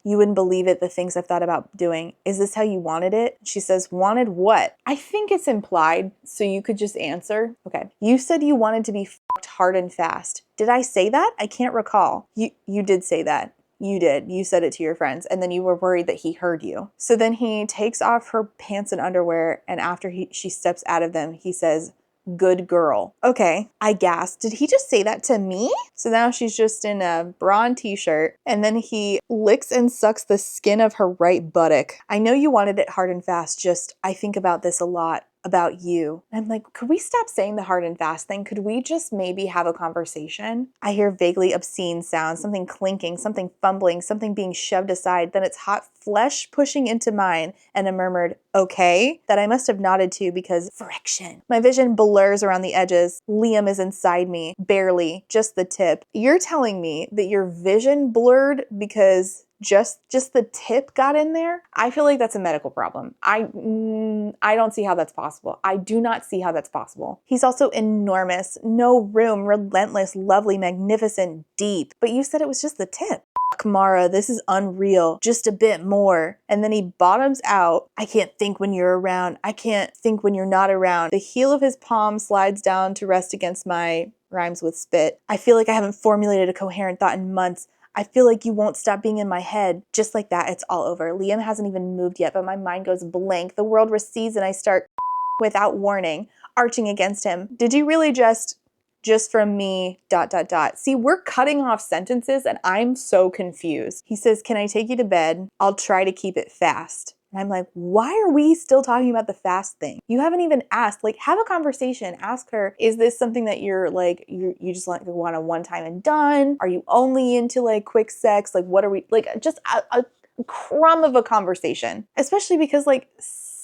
You wouldn't believe it, the things I've thought about doing. Is this how you wanted it? She says, wanted what? I think it's implied, so you could just answer. Okay. You said you wanted to be fucked hard and fast. Did I say that? I can't recall. You did say that. You did. You said it to your friends, and then you were worried that he heard you. So then he takes off her pants and underwear, and after she steps out of them, he says, good girl. Okay, I gasped. Did he just say that to me? So now she's just in a bra and t-shirt, and then he licks and sucks the skin of her right buttock. I know you wanted it hard and fast, just I think about this a lot. About you. I'm like, could we stop saying the hard and fast thing? Could we just maybe have a conversation? I hear vaguely obscene sounds, something clinking, something fumbling, something being shoved aside. Then it's hot flesh pushing into mine and a murmured, okay, that I must have nodded to because friction. My vision blurs around the edges. Liam is inside me, barely, just the tip. You're telling me that your vision blurred because just the tip got in there? I feel like that's a medical problem. I don't see how that's possible. I do not see how that's possible. He's also enormous, no room, relentless, lovely, magnificent, deep. But you said it was just the tip. Fuck, Mara, this is unreal. Just a bit more. And then he bottoms out. I can't think when you're around. I can't think when you're not around. The heel of his palm slides down to rest against my rhymes with spit. I feel like I haven't formulated a coherent thought in months. I feel like you won't stop being in my head. Just like that, it's all over. Liam hasn't even moved yet, but my mind goes blank. The world recedes and I start without warning, arching against him. Did you really just from me, ... See, we're cutting off sentences and I'm so confused. He says, can I take you to bed? I'll try to keep it fast. And I'm like, why are we still talking about the fast thing? You haven't even asked, like, have a conversation. Ask her, is this something that you're like, you just like want a one time and done? Are you only into like quick sex? Like, what are we, like, just a crumb of a conversation, especially because like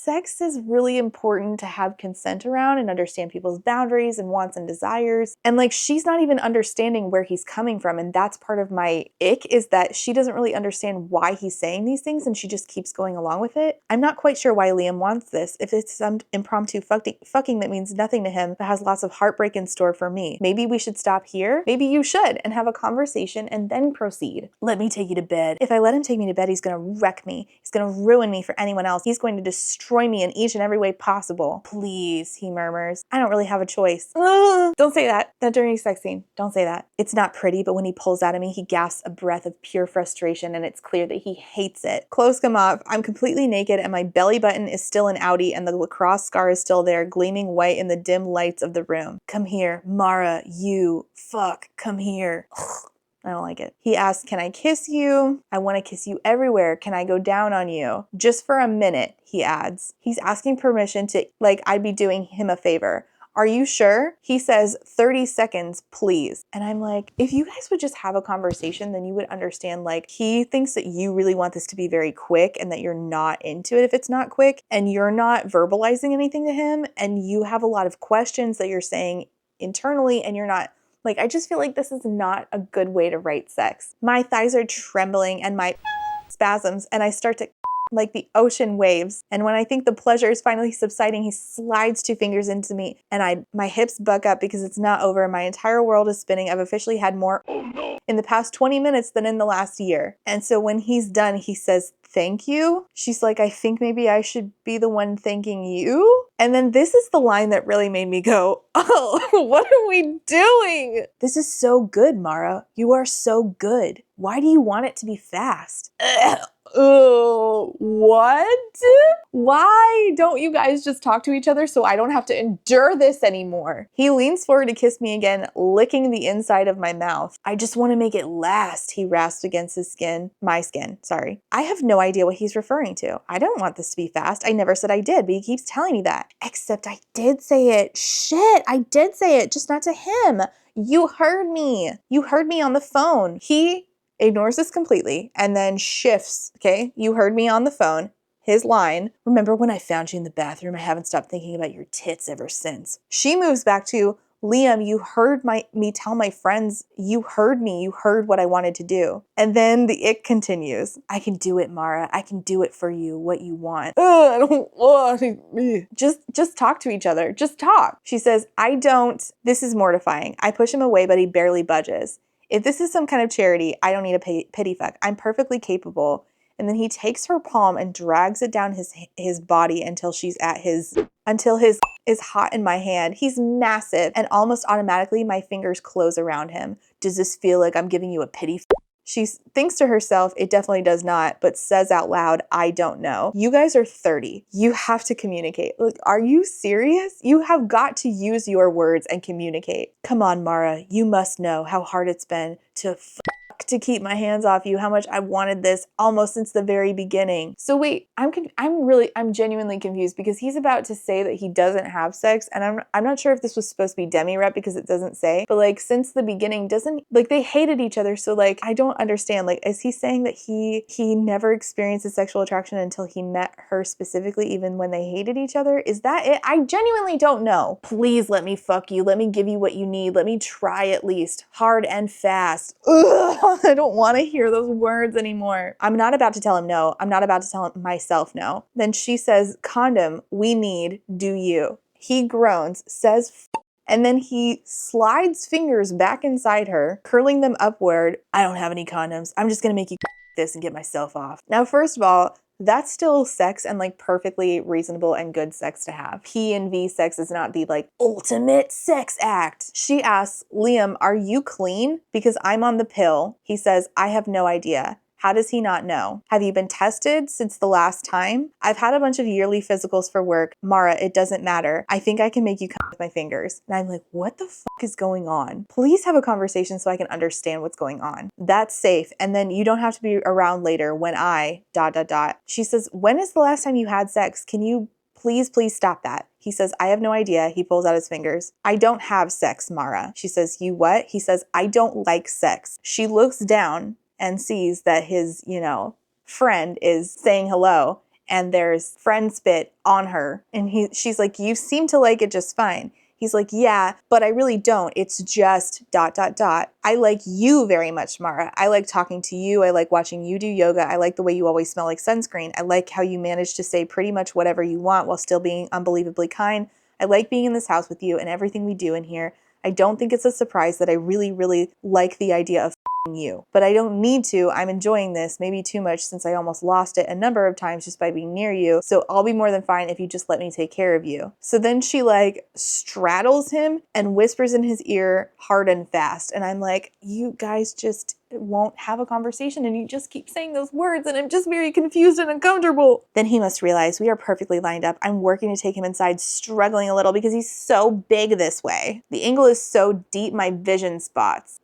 sex is really important to have consent around and understand people's boundaries and wants and desires. And like, she's not even understanding where he's coming from. And that's part of my ick, is that she doesn't really understand why he's saying these things and she just keeps going along with it. I'm not quite sure why Liam wants this. If it's some impromptu fucking that means nothing to him but has lots of heartbreak in store for me. Maybe we should stop here. Maybe you should, and have a conversation and then proceed. Let me take you to bed. If I let him take me to bed, he's gonna wreck me. He's gonna ruin me for anyone else. He's going to destroy me in each and every way possible. Please, he murmurs. I don't really have a choice. Ugh. Don't say that. That during a sex scene. Don't say that. It's not pretty, but when he pulls out of me, he gasps a breath of pure frustration, and it's clear that he hates it. Clothes come off. I'm completely naked, and my belly button is still an outie, and the lacrosse scar is still there, gleaming white in the dim lights of the room. Come here, Mara, you. Fuck, come here. Ugh. I don't like it. He asks, can I kiss you? I want to kiss you everywhere. Can I go down on you? Just for a minute, he adds. He's asking permission to, like, I'd be doing him a favor. Are you sure? He says, 30 seconds, please. And I'm like, if you guys would just have a conversation, then you would understand, like, he thinks that you really want this to be very quick and that you're not into it if it's not quick, and you're not verbalizing anything to him, and you have a lot of questions that you're saying internally, and you're not. Like, I just feel like this is not a good way to write sex. My thighs are trembling and my spasms, and I start to like the ocean waves. And when I think the pleasure is finally subsiding, he slides 2 fingers into me, and my hips buck up because it's not over. My entire world is spinning. I've officially had more in the past 20 minutes than in the last year. And so when he's done, he says, thank you. She's like, I think maybe I should be the one thanking you. And then this is the line that really made me go, oh, what are we doing? This is so good, Mara. You are so good. Why do you want it to be fast? Oh, what? Why don't you guys just talk to each other so I don't have to endure this anymore? He leans forward to kiss me again, licking the inside of my mouth. I just want to make it last, he rasped against his skin. My skin, sorry. I have no idea what he's referring to. I don't want this to be fast. I never said I did, but he keeps telling me that. Except I did say it. Shit, I did say it, just not to him. You heard me. You heard me on the phone. He ignores this completely and then shifts, okay? You heard me on the phone. His line, remember when I found you in the bathroom? I haven't stopped thinking about your tits ever since. She moves back to, Liam, you heard me tell my friends, you heard me, you heard what I wanted to do. And then the ick continues. I can do it, Mara. I can do it for you, what you want. I don't want it. Just talk to each other. Just talk. She says, I don't. This is mortifying. I push him away, but he barely budges. If this is some kind of charity, I don't need a pity fuck. I'm perfectly capable. And then he takes her palm and drags it down his body until his is hot in my hand. He's massive, and almost automatically my fingers close around him. Does this feel like I'm giving you a pity fuck? She thinks to herself, it definitely does not, but says out loud, I don't know. You guys are 30. You have to communicate. Like, are you serious? You have got to use your words and communicate. Come on, Mara. You must know how hard it's been to keep my hands off you, how much I wanted this almost since the very beginning. So wait, I'm genuinely confused because he's about to say that he doesn't have sex, and I'm not sure if this was supposed to be demi-rep because it doesn't say, but like since the beginning, they hated each other, so like I don't understand. Like, is he saying that he never experienced a sexual attraction until he met her specifically, even when they hated each other? Is that it? I genuinely don't know. Please let me fuck you. Let me give you what you need. Let me try at least. Hard and fast. Ugh. I don't want to hear those words anymore. I'm not about to tell him no. I'm not about to tell myself no. Then she says, condom, we need, do you. He groans, says and then he slides fingers back inside her, curling them upward. I don't have any condoms. I'm just gonna make you this and get myself off. Now, first of all, that's still sex and like perfectly reasonable and good sex to have. P and V sex is not the like ultimate sex act. She asks, Liam, are you clean? Because I'm on the pill. He says, I have no idea. How does he not know? Have you been tested since the last time? I've had a bunch of yearly physicals for work. Mara, it doesn't matter. I think I can make you come with my fingers. And I'm like, what the fuck is going on? Please have a conversation so I can understand what's going on. That's safe. And then you don't have to be around later when I ... She says, when is the last time you had sex? Can you please stop that? He says, I have no idea. He pulls out his fingers. I don't have sex, Mara. She says, you what? He says, I don't like sex. She looks down and sees that his, friend is saying hello. and there's friend spit on her. And she's like, you seem to like it just fine. He's like, yeah, but I really don't. It's just ... I like you very much, Mara. I like talking to you. I like watching you do yoga. I like the way you always smell like sunscreen. I like how you manage to say pretty much whatever you want while still being unbelievably kind. I like being in this house with you and everything we do in here. I don't think it's a surprise that I really, really like the idea of you. But I don't need to. I'm enjoying this, maybe too much since I almost lost it a number of times just by being near you. So I'll be more than fine if you just let me take care of you. So then she like straddles him and whispers in his ear hard and fast. And I'm like, you guys just won't have a conversation and you just keep saying those words and I'm just very confused and uncomfortable. Then he must realize we are perfectly lined up. I'm working to take him inside, struggling a little because he's so big this way. The angle is so deep, my vision spots.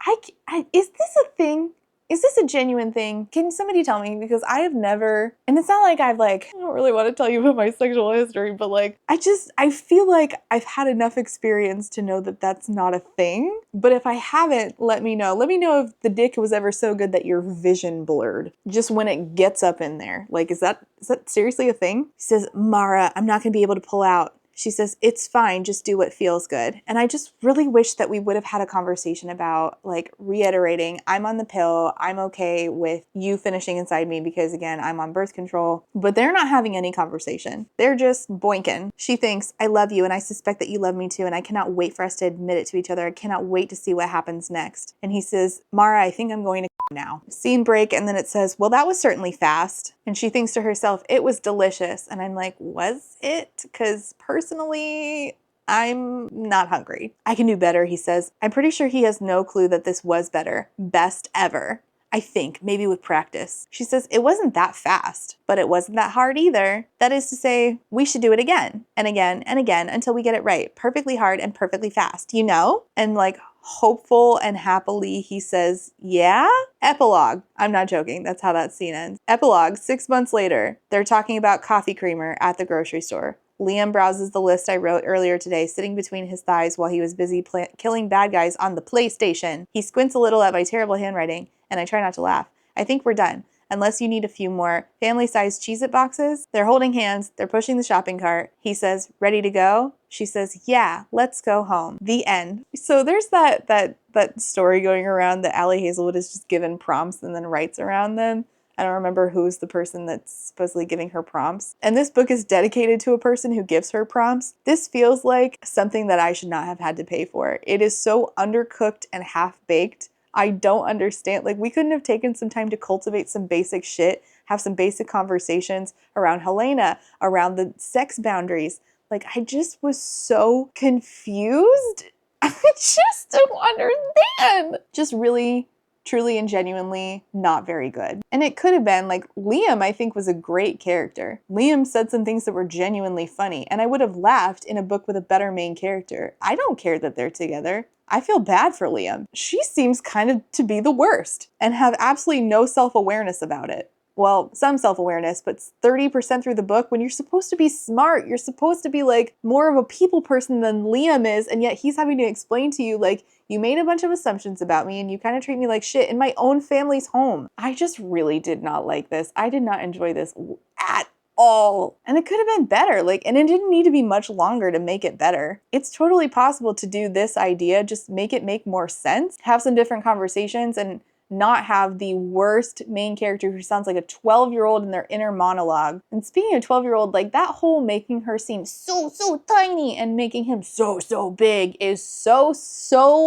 Is this a thing? Is this a genuine thing? Can somebody tell me? Because I have never, and it's not like I don't really want to tell you about my sexual history, but like, I feel like I've had enough experience to know that that's not a thing. But if I haven't, let me know. Let me know if the dick was ever so good that your vision blurred. Just when it gets up in there. Like, is that seriously a thing? He says, Mara, I'm not going to be able to pull out. She says, it's fine, just do what feels good. And I just really wish that we would have had a conversation about like reiterating, I'm on the pill, I'm okay with you finishing inside me because again, I'm on birth control. But they're not having any conversation. They're just boinking. She thinks, I love you and I suspect that you love me too and I cannot wait for us to admit it to each other. I cannot wait to see what happens next. And he says, Mara, I think I'm going to now. Scene break and then it says, well, that was certainly fast. And she thinks to herself, it was delicious. And I'm like, was it? Because personally, I'm not hungry. I can do better, he says. I'm pretty sure he has no clue that this was better. Best ever. I think, maybe with practice. She says, it wasn't that fast, but it wasn't that hard either. That is to say, we should do it again and again and again until we get it right. Perfectly hard and perfectly fast, you know? And like, hopeful and happily, he says, yeah? Epilogue. I'm not joking. That's how that scene ends. Epilogue, 6 months later. They're talking about coffee creamer at the grocery store. Liam browses the list I wrote earlier today, sitting between his thighs while he was busy killing bad guys on the PlayStation. He squints a little at my terrible handwriting, and I try not to laugh. I think we're done. Unless you need a few more family-sized Cheez-It boxes. They're holding hands. They're pushing the shopping cart. He says, ready to go? She says, yeah, let's go home. The end. So there's that story going around that Allie Hazelwood is just given prompts and then writes around them. I don't remember who's the person that's supposedly giving her prompts. And this book is dedicated to a person who gives her prompts. This feels like something that I should not have had to pay for. It is so undercooked and half-baked. I don't understand. Like, we couldn't have taken some time to cultivate some basic shit, have some basic conversations around Helena, around the sex boundaries. Like, I just was so confused. I just don't understand. Just really, truly, and genuinely not very good. And it could have been, like, Liam, I think, was a great character. Liam said some things that were genuinely funny, and I would have laughed in a book with a better main character. I don't care that they're together. I feel bad for Liam. She seems kind of to be the worst and have absolutely no self-awareness about it. Well, some self-awareness, but 30% through the book when you're supposed to be smart. You're supposed to be like more of a people person than Liam is, and yet he's having to explain to you like, you made a bunch of assumptions about me and you kind of treat me like shit in my own family's home. I just really did not like this. I did not enjoy this at all. And it could have been better. Like, and it didn't need to be much longer to make it better. It's totally possible to do this idea, just make it make more sense, have some different conversations, and not have the worst main character who sounds like a 12-year-old in their inner monologue. And speaking of 12-year-old, like that whole making her seem so tiny and making him so big is so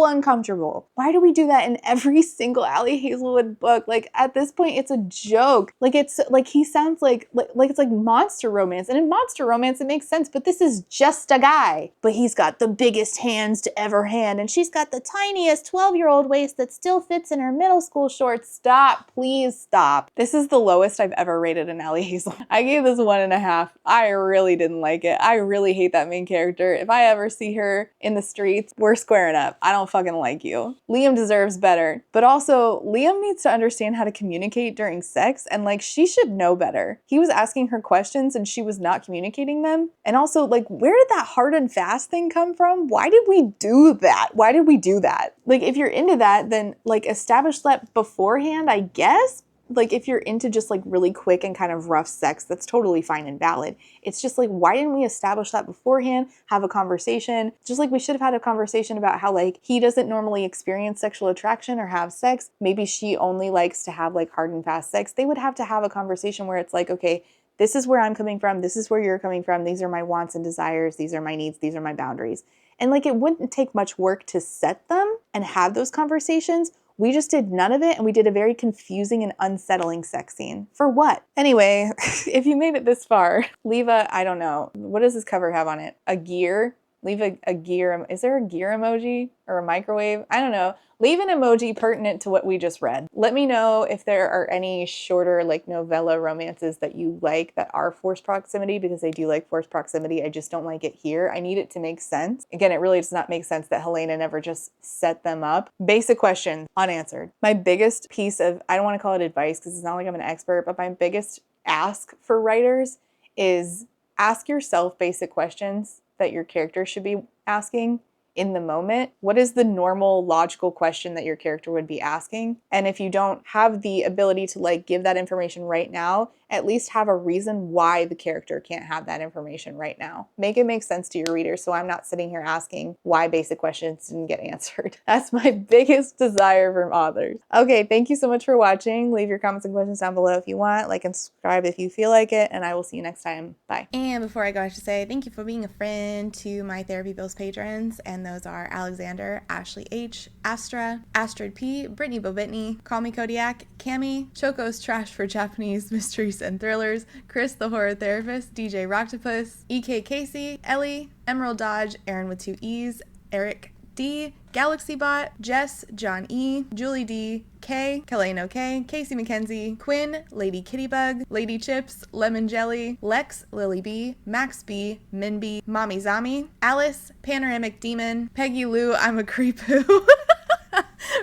uncomfortable. Why do we do that in every single Allie Hazelwood book? Like at this point, it's a joke. Like it's like he sounds like it's like monster romance. And in monster romance, it makes sense, but this is just a guy. But he's got the biggest hands to ever hand, and she's got the tiniest 12-year-old waist that still fits in her middle school shorts. Stop, please stop. This is the lowest I've ever rated an Allie Hazelwood. I gave this 1.5. I really didn't like it. I really hate that main character. If I ever see her in the streets, we're squaring up. I don't fucking like you. Liam deserves better. But also, Liam needs to understand how to communicate during sex, and like she should know better. He was asking her questions and she was not communicating them. And also, like, where did that hard and fast thing come from? Why did we do that? Why did we do that? Like, if you're into that, then like establish that beforehand, I guess. like, if you're into just like really quick and kind of rough sex, that's totally fine and valid. It's just like, why didn't we establish that beforehand? Have a conversation. Just like we should have had a conversation about how like he doesn't normally experience sexual attraction or have sex. Maybe she only likes to have like hard and fast sex. They would have to have a conversation where it's like, okay, this is where I'm coming from. This is where you're coming from. These are my wants and desires. These are my needs. These are my boundaries. And like, it wouldn't take much work to set them and have those conversations. We just did none of it, and we did a very confusing and unsettling sex scene. For what? Anyway, if you made it this far, leave a, I don't know, what does this cover have on it? A gear? Leave a gear. Is there a gear emoji or a microwave? I don't know. Leave an emoji pertinent to what we just read. Let me know if there are any shorter like novella romances that you like that are forced proximity, because I do like forced proximity. I just don't like it here. I need it to make sense. Again, it really does not make sense that Helena never just set them up. Basic question, unanswered. My biggest piece of, I don't want to call it advice because it's not like I'm an expert, but my biggest ask for writers is ask yourself basic questions that your character should be asking in the moment. What is the normal logical question that your character would be asking? And if you don't have the ability to like give that information right now, at least have a reason why the character can't have that information right now. Make it make sense to your reader, so I'm not sitting here asking why basic questions didn't get answered. That's my biggest desire from authors. Okay, thank you so much for watching. Leave your comments and questions down below if you want. Like and subscribe if you feel like it, and I will see you next time. Bye. And before I go, I should say thank you for being a friend to my Therapy Bills patrons, and those are Alexander, Ashley H, Astra, Astrid P, Brittany Bobitney, Call Me Kodiak, Cami, Choco's Trash for Japanese Mysteries and Thrillers, Chris the Horror Therapist, DJ Rocktopus, EK Casey, Ellie, Emerald Dodge, Aaron with 2 E's, Eric D, GalaxyBot, Jess, John E, Julie D, K, Kaleno K, Casey McKenzie, Quinn, Lady Kittybug, Lady Chips, Lemon Jelly, Lex, Lily B, Max B, Min B, Mommy Zami, Alice, Panoramic Demon, Peggy Lou, I'm a Creepoo,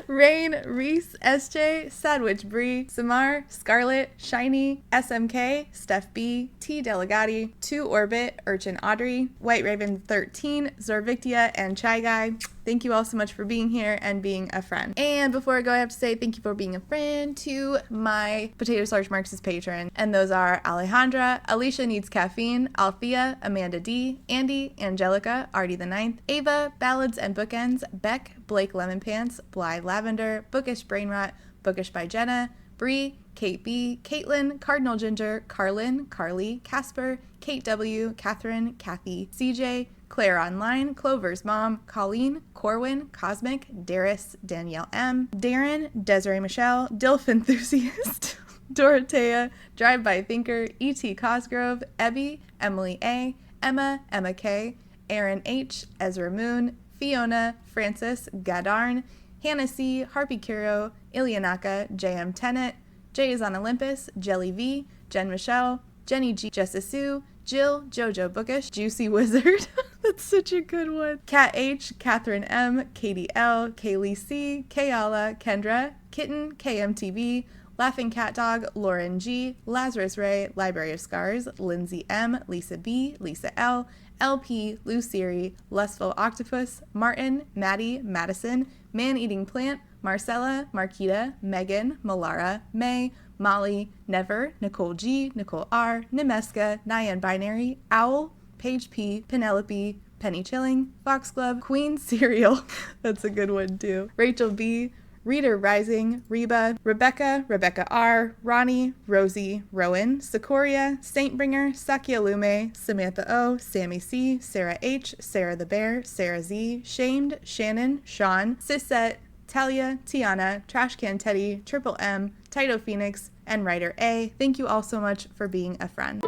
Rain, Reese, SJ, Sadwich Bree, Samar, Scarlet, Shiny, SMK, Steph B, T Delegati, 2 Orbit, Urchin Audrey, White Raven 13, Zorvictia, and Chai Guy. Thank you all so much for being here and being a friend. And before I go, I have to say thank you for being a friend to my Potato Starch Marxist patron. And those are Alejandra, Alicia Needs Caffeine, Althea, Amanda D, Andy, Angelica, Artie the Ninth, Ava, Ballads and Bookends, Beck, Blake Lemon Pants, Bly Lavender, Bookish Brainrot, Bookish by Jenna, Bree, Kate B, Caitlin, Cardinal Ginger, Carlin, Carly, Casper, Kate W, Catherine, Kathy, CJ, Claire Online, Clover's Mom, Colleen, Corwin, Cosmic, Darius, Danielle M, Darren, Desiree Michelle, Dilf Enthusiast, Dorothea, Drive-By Thinker, E.T. Cosgrove, Ebby, Emily A, Emma, Emma K, Aaron H, Ezra Moon, Fiona, Francis, Gadarn, Hannah C, Harpy Kuro, Ilianaka, J.M. Tennant, Jay is on Olympus, Jelly V, Jen Michelle, Jenny G, Jessa Sue, Jill, Jojo Bookish, Juicy Wizard, that's such a good one, Kat H, Catherine M, Katie L, Kaylee C, Kayala, Kendra, Kitten, KMTV, Laughing Cat Dog, Lauren G, Lazarus Ray, Library of Scars, Lindsay M, Lisa B, Lisa L, LP, Luciri, Lustful Octopus, Martin, Maddie, Madison, Man-Eating Plant, Marcella, Marquita, Megan, Malara, May, Molly, Never, Nicole G, Nicole R, Nimeska, Nyan Binary, Owl, Paige P, Penelope, Penny Chilling, Foxglove, Queen Cereal, that's a good one too, Rachel B, Reader Rising, Reba, Rebecca, Rebecca R, Ronnie, Rosie, Rowan, Secoria, Saintbringer, Sakia Lume, Samantha O, Sammy C, Sarah H, Sarah the Bear, Sarah Z, Shamed, Shannon, Sean, Sisette, Talia, Tiana, Trashcan Teddy, Triple M, Tito Phoenix, and Writer A. Thank you all so much for being a friend.